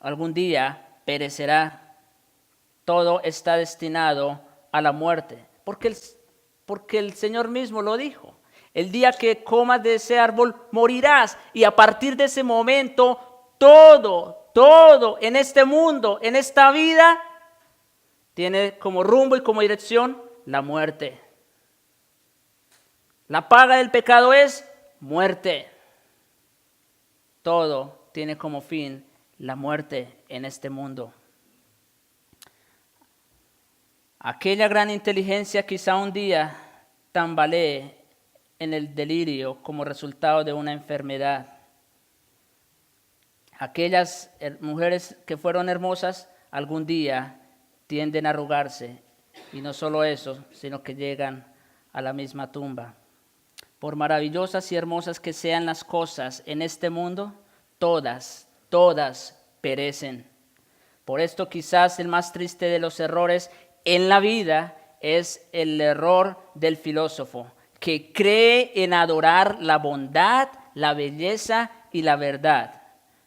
algún día perecerá. Todo está destinado a la muerte, porque el Señor mismo lo dijo. El día que comas de ese árbol morirás, y a partir de ese momento todo en este mundo, en esta vida, tiene como rumbo y como dirección la muerte. La paga del pecado es muerte. Todo tiene como fin la muerte en este mundo. Aquella gran inteligencia quizá un día tambalee en el delirio como resultado de una enfermedad. Aquellas mujeres que fueron hermosas algún día tienden a arrugarse, y no solo eso, sino que llegan a la misma tumba. Por maravillosas y hermosas que sean las cosas en este mundo, todas perecen. Por esto quizás el más triste de los errores en la vida es el error del filósofo, que cree en adorar la bondad, la belleza y la verdad,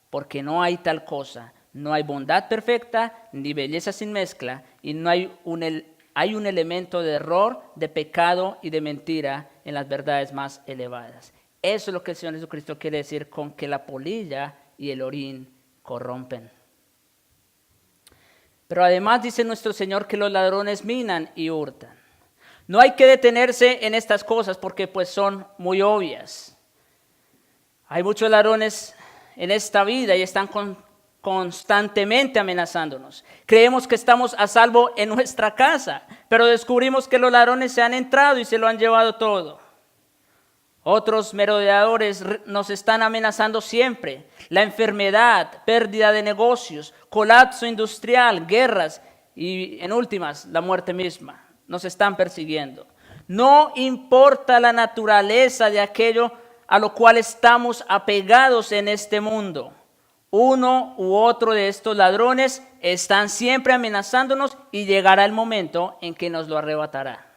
porque no hay tal cosa. No hay bondad perfecta ni belleza sin mezcla, y no hay un elemento de error, de pecado y de mentira en las verdades más elevadas. Eso es lo que el Señor Jesucristo quiere decir con que la polilla y el orín corrompen. Pero además dice nuestro Señor que los ladrones minan y hurtan. No hay que detenerse en estas cosas porque pues son muy obvias. Hay muchos ladrones en esta vida y están constantemente amenazándonos. Creemos que estamos a salvo en nuestra casa, pero descubrimos que los ladrones se han entrado y se lo han llevado todo. Otros merodeadores nos están amenazando siempre. La enfermedad, pérdida de negocios, colapso industrial, guerras y en últimas la muerte misma nos están persiguiendo. No importa la naturaleza de aquello a lo cual estamos apegados en este mundo. Uno u otro de estos ladrones están siempre amenazándonos y llegará el momento en que nos lo arrebatará.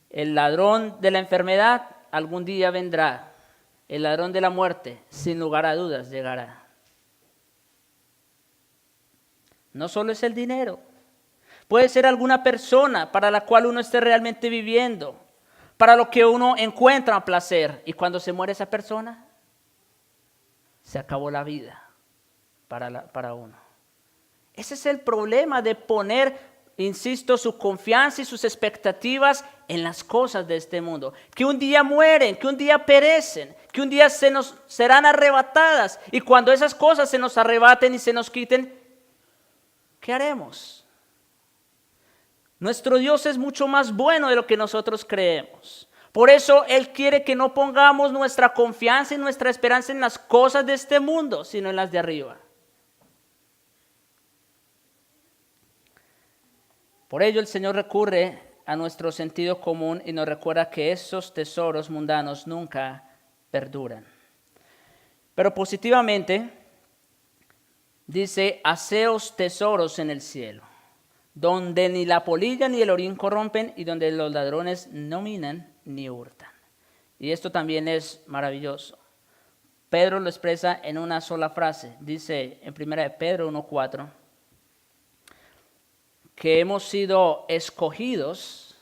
El ladrón de la enfermedad algún día vendrá. El ladrón de la muerte, sin lugar a dudas, llegará. No solo es el dinero. Puede ser alguna persona para la cual uno esté realmente viviendo, para lo que uno encuentra placer. Y cuando se muere esa persona, se acabó la vida para uno. Ese es el problema de poner, insisto, su confianza y sus expectativas en las cosas de este mundo. Que un día mueren, que un día perecen, que un día serán arrebatadas. Y cuando esas cosas se nos arrebaten y se nos quiten, ¿qué haremos? Nuestro Dios es mucho más bueno de lo que nosotros creemos. Por eso Él quiere que no pongamos nuestra confianza y nuestra esperanza en las cosas de este mundo, sino en las de arriba. Por ello el Señor recurre a nuestro sentido común y nos recuerda que esos tesoros mundanos nunca perduran. Pero positivamente dice, haceos tesoros en el cielo, donde ni la polilla ni el orín corrompen y donde los ladrones no minan ni hurtan. Y esto también es maravilloso. Pedro lo expresa en una sola frase. Dice en 1 Pedro 1:4 que hemos sido escogidos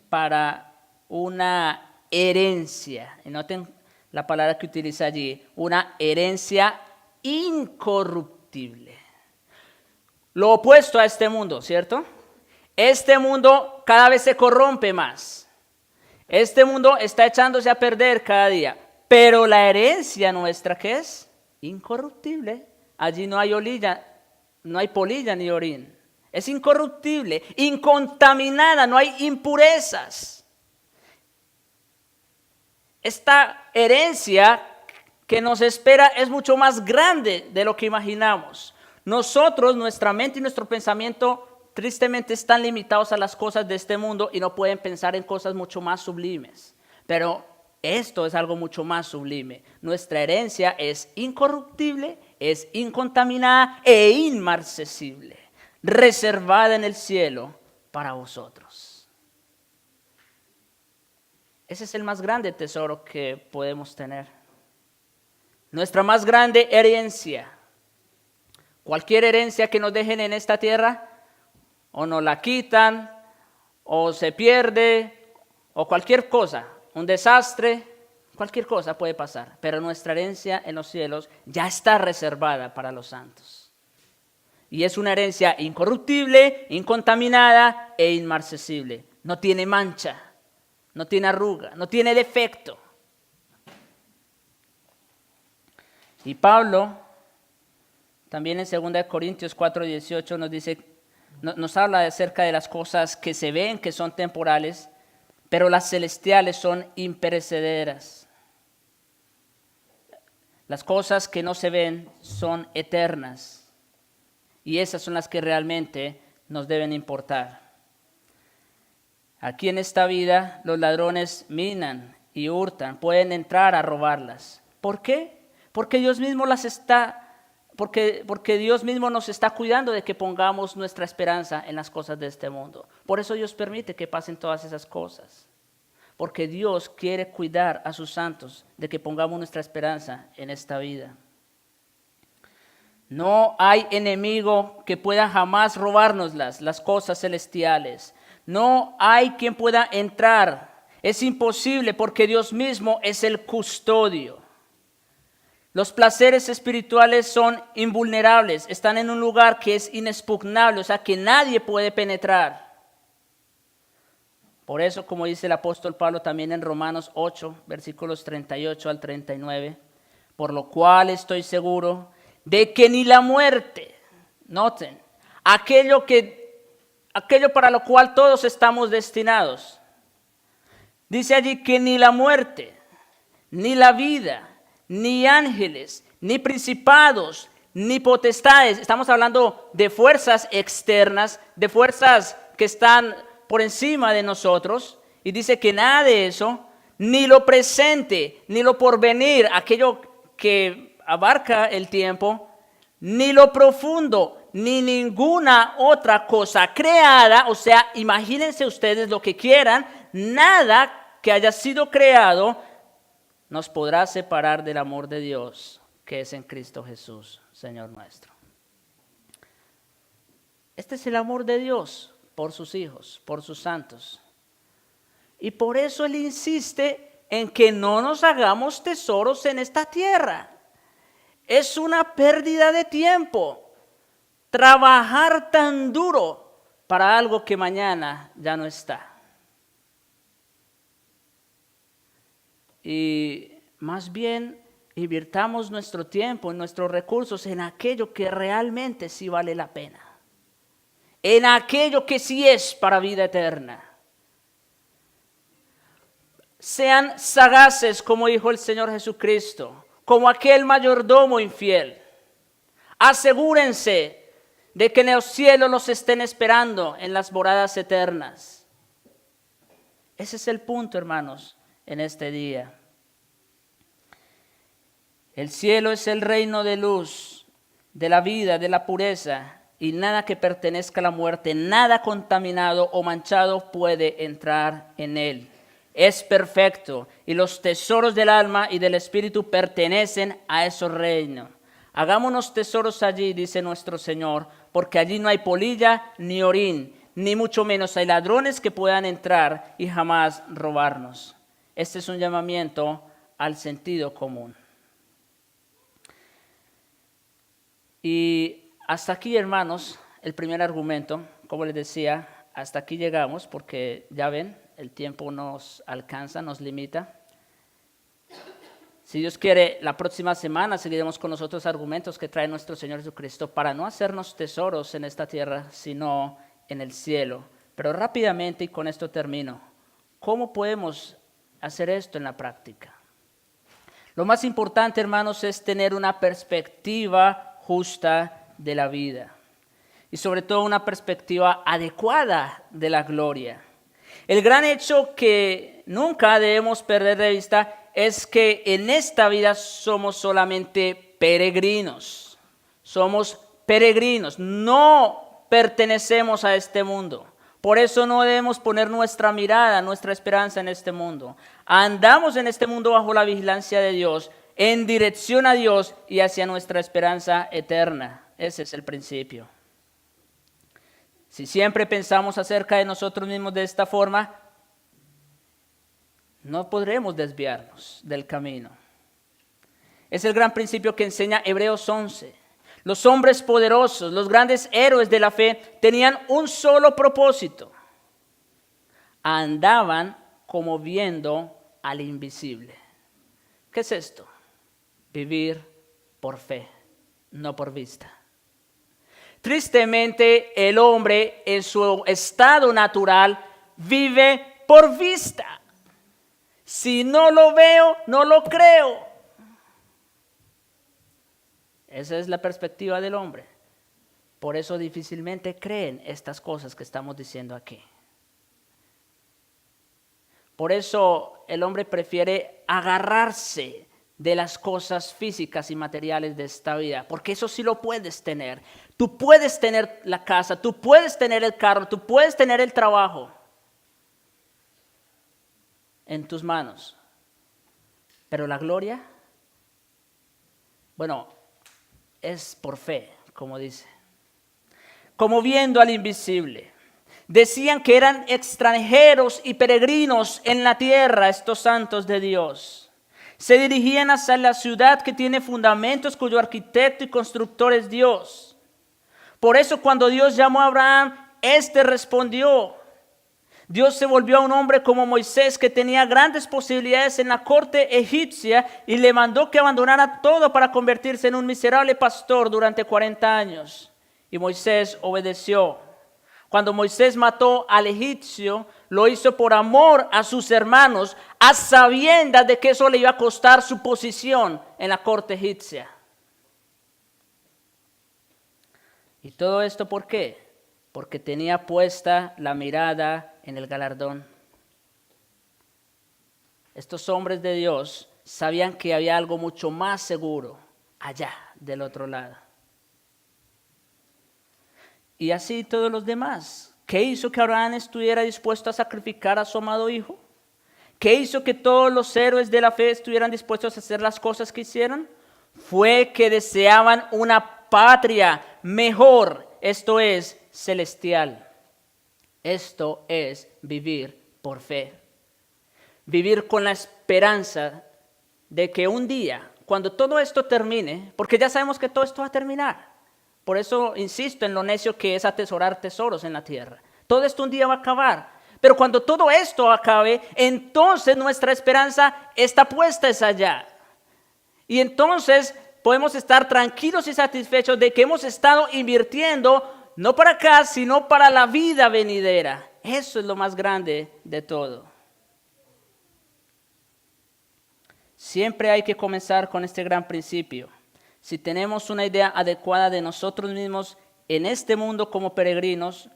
para una herencia. Y noten la palabra que utiliza allí, una herencia incorruptible. Lo opuesto a este mundo, ¿cierto? Este mundo cada vez se corrompe más. Este mundo está echándose a perder cada día. Pero la herencia nuestra, ¿qué es? Incorruptible. Allí no hay polilla ni orín. Es incorruptible, incontaminada, no hay impurezas. Esta herencia que nos espera es mucho más grande de lo que imaginamos. Nosotros, nuestra mente y nuestro pensamiento tristemente están limitados a las cosas de este mundo y no pueden pensar en cosas mucho más sublimes. Pero esto es algo mucho más sublime. Nuestra herencia es incorruptible, es incontaminada e inmarcesible, reservada en el cielo para vosotros. Ese es el más grande tesoro que podemos tener. Nuestra más grande herencia. Cualquier herencia que nos dejen en esta tierra, o nos la quitan, o se pierde, o cualquier cosa, un desastre, cualquier cosa puede pasar. Pero nuestra herencia en los cielos ya está reservada para los santos. Y es una herencia incorruptible, incontaminada e inmarcesible. No tiene mancha, no tiene arruga, no tiene defecto. Y Pablo, también en 2 Corintios 4:18 nos dice, nos habla acerca de las cosas que se ven, que son temporales, pero las celestiales son imperecederas. Las cosas que no se ven son eternas. Y esas son las que realmente nos deben importar. Aquí en esta vida los ladrones minan y hurtan, pueden entrar a robarlas. ¿Por qué? Porque Dios mismo porque Dios mismo nos está cuidando de que pongamos nuestra esperanza en las cosas de este mundo. Por eso Dios permite que pasen todas esas cosas. Porque Dios quiere cuidar a sus santos de que pongamos nuestra esperanza en esta vida. No hay enemigo que pueda jamás robarnos las cosas celestiales. No hay quien pueda entrar. Es imposible porque Dios mismo es el custodio. Los placeres espirituales son invulnerables, están en un lugar que es inexpugnable, o sea que nadie puede penetrar. Por eso, como dice el apóstol Pablo también en Romanos 8, versículos 38 al 39, por lo cual estoy seguro de que ni la muerte, noten, aquello para lo cual todos estamos destinados, dice allí que ni la muerte, ni la vida, ni ángeles, ni principados, ni potestades. Estamos hablando de fuerzas externas, de fuerzas que están por encima de nosotros, y dice que nada de eso, ni lo presente, ni lo porvenir, aquello que abarca el tiempo, ni lo profundo, ni ninguna otra cosa creada, o sea, imagínense ustedes lo que quieran, nada que haya sido creado nos podrá separar del amor de Dios que es en Cristo Jesús, Señor nuestro. Este es el amor de Dios por sus hijos, por sus santos. Y por eso Él insiste en que no nos hagamos tesoros en esta tierra. Es una pérdida de tiempo trabajar tan duro para algo que mañana ya no está. Y más bien invirtamos nuestro tiempo y nuestros recursos en aquello que realmente sí vale la pena. En aquello que sí es para vida eterna. Sean sagaces, como dijo el Señor Jesucristo, como aquel mayordomo infiel. Asegúrense de que en los cielos los estén esperando en las moradas eternas. Ese es el punto, hermanos, en este día. El cielo es el reino de luz, de la vida, de la pureza, y nada que pertenezca a la muerte, nada contaminado o manchado puede entrar en él. Es perfecto y los tesoros del alma y del espíritu pertenecen a esos reinos. Hagámonos tesoros allí, dice nuestro Señor, porque allí no hay polilla ni orín, ni mucho menos hay ladrones que puedan entrar y jamás robarnos. Este es un llamamiento al sentido común. Y hasta aquí, hermanos, el primer argumento. Como les decía, hasta aquí llegamos porque ya ven, el tiempo nos alcanza, nos limita. Si Dios quiere, la próxima semana seguiremos con los otros argumentos que trae nuestro Señor Jesucristo para no hacernos tesoros en esta tierra, sino en el cielo. Pero rápidamente, y con esto termino, ¿cómo podemos hacer esto en la práctica? Lo más importante, hermanos, es tener una perspectiva justa de la vida y sobre todo una perspectiva adecuada de la gloria. El gran hecho que nunca debemos perder de vista es que en esta vida somos solamente peregrinos. Somos peregrinos, no pertenecemos a este mundo. Por eso no debemos poner nuestra mirada, nuestra esperanza en este mundo. Andamos en este mundo bajo la vigilancia de Dios, en dirección a Dios y hacia nuestra esperanza eterna. Ese es el principio. Si siempre pensamos acerca de nosotros mismos de esta forma, no podremos desviarnos del camino. Es el gran principio que enseña Hebreos 11. Los hombres poderosos, los grandes héroes de la fe, tenían un solo propósito. Andaban como viendo al invisible. ¿Qué es esto? Vivir por fe, no por vista. Tristemente, el hombre en su estado natural vive por vista. Si no lo veo, no lo creo. Esa es la perspectiva del hombre. Por eso difícilmente creen estas cosas que estamos diciendo aquí. Por eso el hombre prefiere agarrarse de las cosas físicas y materiales de esta vida, porque eso sí lo puedes tener. Tú puedes tener la casa, tú puedes tener el carro, tú puedes tener el trabajo en tus manos. Pero la gloria, bueno, es por fe, como dice. Como viendo al invisible. Decían que eran extranjeros y peregrinos en la tierra estos santos de Dios. Se dirigían hacia la ciudad que tiene fundamentos, cuyo arquitecto y constructor es Dios. Por eso cuando Dios llamó a Abraham, éste respondió. Dios se volvió a un hombre como Moisés, que tenía grandes posibilidades en la corte egipcia, y le mandó que abandonara todo para convertirse en un miserable pastor durante 40 años. Y Moisés obedeció. Cuando Moisés mató al egipcio, lo hizo por amor a sus hermanos, a sabiendas de que eso le iba a costar su posición en la corte egipcia. ¿Y todo esto por qué? porque tenía puesta la mirada en el galardón. Estos hombres de Dios sabían que había algo mucho más seguro allá del otro lado. Y así todos los demás. ¿Qué hizo que Abraham estuviera dispuesto a sacrificar a su amado hijo? ¿Qué hizo que todos los héroes de la fe estuvieran dispuestos a hacer las cosas que hicieron? Fue que deseaban una patria mejor, esto es, celestial. Esto es vivir por fe. Vivir con la esperanza de que un día, cuando todo esto termine, porque ya sabemos que todo esto va a terminar, por eso insisto en lo necio que es atesorar tesoros en la tierra. Todo esto un día va a acabar, pero cuando todo esto acabe, entonces nuestra esperanza está puesta allá. Y entonces podemos estar tranquilos y satisfechos de que hemos estado invirtiendo no para acá, sino para la vida venidera. Eso es lo más grande de todo. Siempre hay que comenzar con este gran principio. Si tenemos una idea adecuada de nosotros mismos en este mundo como peregrinos,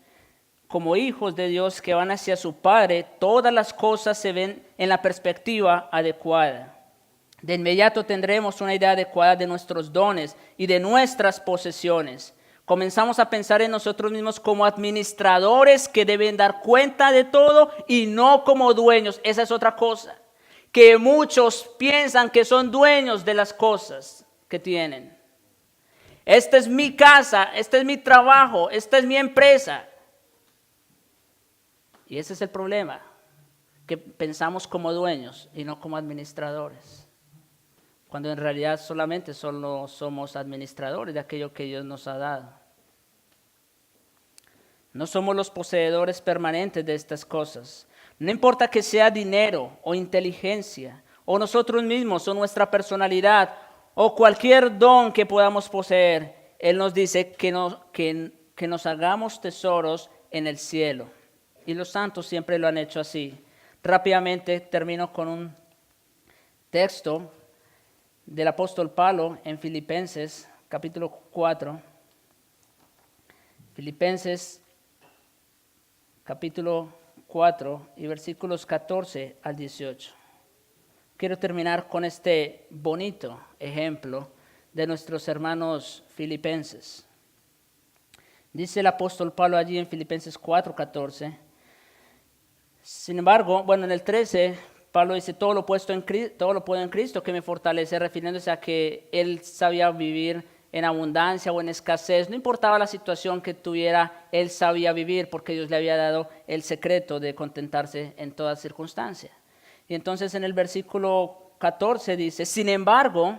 como hijos de Dios que van hacia su Padre, todas las cosas se ven en la perspectiva adecuada. De inmediato tendremos una idea adecuada de nuestros dones y de nuestras posesiones. Comenzamos a pensar en nosotros mismos como administradores que deben dar cuenta de todo y no como dueños. Esa es otra cosa. Que muchos piensan que son dueños de las cosas que tienen. Esta es mi casa, este es mi trabajo, esta es mi empresa. Y ese es el problema, que pensamos como dueños y no como administradores. Cuando en realidad solamente solo somos administradores de aquello que Dios nos ha dado. No somos los poseedores permanentes de estas cosas. No importa que sea dinero o inteligencia, o nosotros mismos, o nuestra personalidad, o cualquier don que podamos poseer. Él nos dice que nos hagamos tesoros en el cielo. Y los santos siempre lo han hecho así. Rápidamente termino con un texto del apóstol Pablo en Filipenses, capítulo 4. Filipenses, capítulo 4 y versículos 14 al 18. Quiero terminar con este bonito ejemplo de nuestros hermanos filipenses. Dice el apóstol Pablo allí en Filipenses 4, 14. Sin embargo, en el 13, Pablo dice, todo lo puedo en Cristo que me fortalece, refiriéndose a que él sabía vivir en abundancia o en escasez, no importaba la situación que tuviera, él sabía vivir porque Dios le había dado el secreto de contentarse en toda circunstancia. Y entonces en el versículo 14 dice, sin embargo,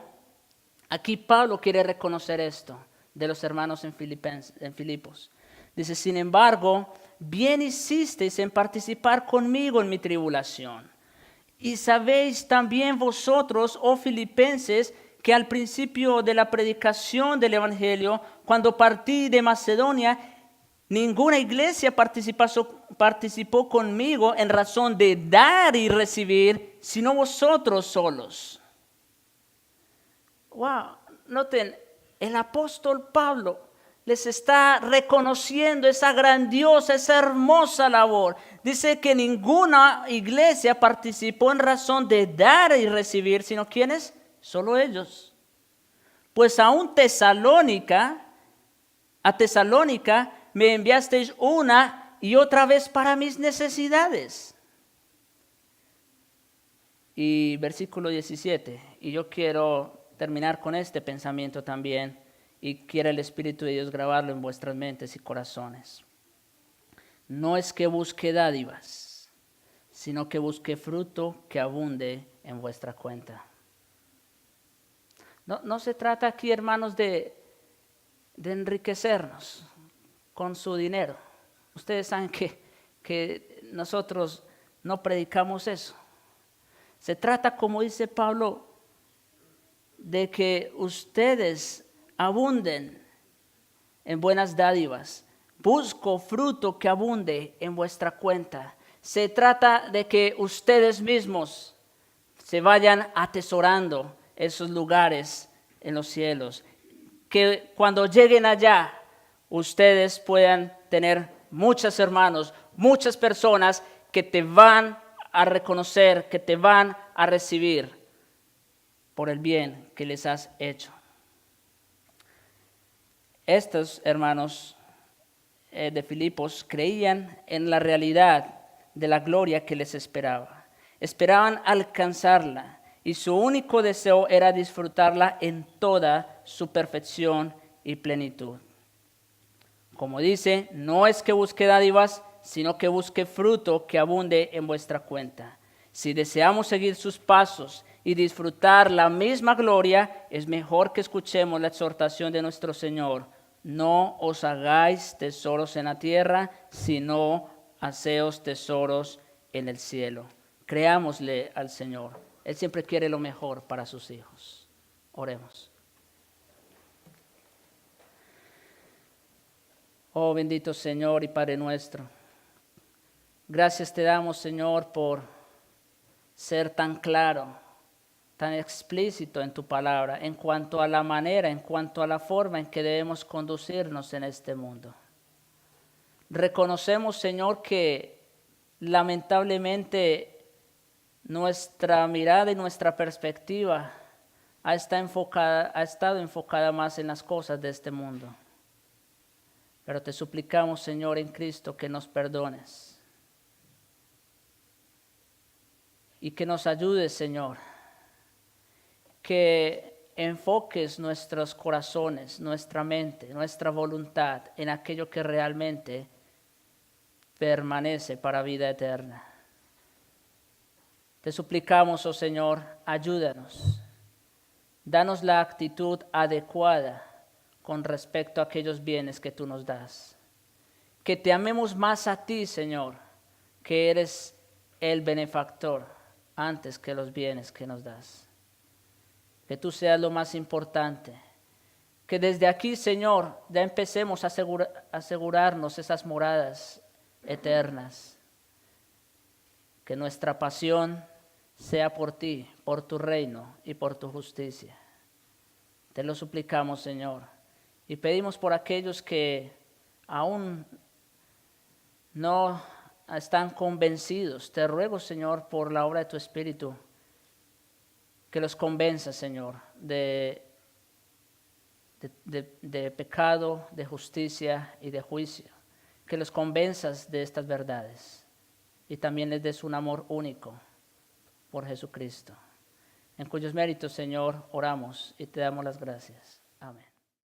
aquí Pablo quiere reconocer esto de los hermanos en Filipos. Dice, sin embargo, bien hicisteis en participar conmigo en mi tribulación. Y sabéis también vosotros, oh filipenses, que al principio de la predicación del Evangelio, cuando partí de Macedonia, ninguna iglesia participó conmigo en razón de dar y recibir, sino vosotros solos. Wow, noten, el apóstol Pablo les está reconociendo esa grandiosa, esa hermosa labor. Dice que ninguna iglesia participó en razón de dar y recibir, sino ¿quiénes? Solo ellos. Pues a Tesalónica me enviasteis una y otra vez para mis necesidades. Y versículo 17, y yo quiero terminar con este pensamiento también, y quiere el Espíritu de Dios grabarlo en vuestras mentes y corazones. No es que busque dádivas, sino que busque fruto que abunde en vuestra cuenta. No se trata aquí, hermanos, de enriquecernos con su dinero. Ustedes saben que nosotros no predicamos eso. Se trata, como dice Pablo, de que ustedes abunden en buenas dádivas. Busco fruto que abunde en vuestra cuenta. Se trata de que ustedes mismos se vayan atesorando esos lugares en los cielos. Que cuando lleguen allá, ustedes puedan tener muchos hermanos, muchas personas que te van a reconocer, que te van a recibir por el bien que les has hecho. Estos hermanos de Filipos creían en la realidad de la gloria que les esperaba. Esperaban alcanzarla y su único deseo era disfrutarla en toda su perfección y plenitud. Como dice, no es que busque dádivas, sino que busque fruto que abunde en vuestra cuenta. Si deseamos seguir sus pasos y disfrutar la misma gloria, es mejor que escuchemos la exhortación de nuestro Señor. No os hagáis tesoros en la tierra, sino haceos tesoros en el cielo. Creámosle al Señor. Él siempre quiere lo mejor para sus hijos. Oremos. Oh bendito Señor y Padre nuestro, gracias te damos, Señor, por ser tan claro, tan explícito en tu palabra, en cuanto a la manera, en cuanto a la forma en que debemos conducirnos en este mundo. Reconocemos, Señor, que lamentablemente nuestra mirada y nuestra perspectiva ha estado enfocada más en las cosas de este mundo. Pero te suplicamos, Señor, en Cristo, que nos perdones y que nos ayudes, Señor, que enfoques nuestros corazones, nuestra mente, nuestra voluntad en aquello que realmente permanece para vida eterna. Te suplicamos, oh Señor, ayúdanos, danos la actitud adecuada con respecto a aquellos bienes que tú nos das. Que te amemos más a ti, Señor, que eres el benefactor antes que los bienes que nos das. Que tú seas lo más importante. Que desde aquí, Señor, ya empecemos a asegurarnos esas moradas eternas. Que nuestra pasión sea por ti, por tu reino y por tu justicia. Te lo suplicamos, Señor. Y pedimos por aquellos que aún no están convencidos. Te ruego, Señor, por la obra de tu Espíritu, que los convenza, Señor, de pecado, de justicia y de juicio. Que los convenzas de estas verdades. Y también les des un amor único por Jesucristo. En cuyos méritos, Señor, oramos y te damos las gracias. Amén.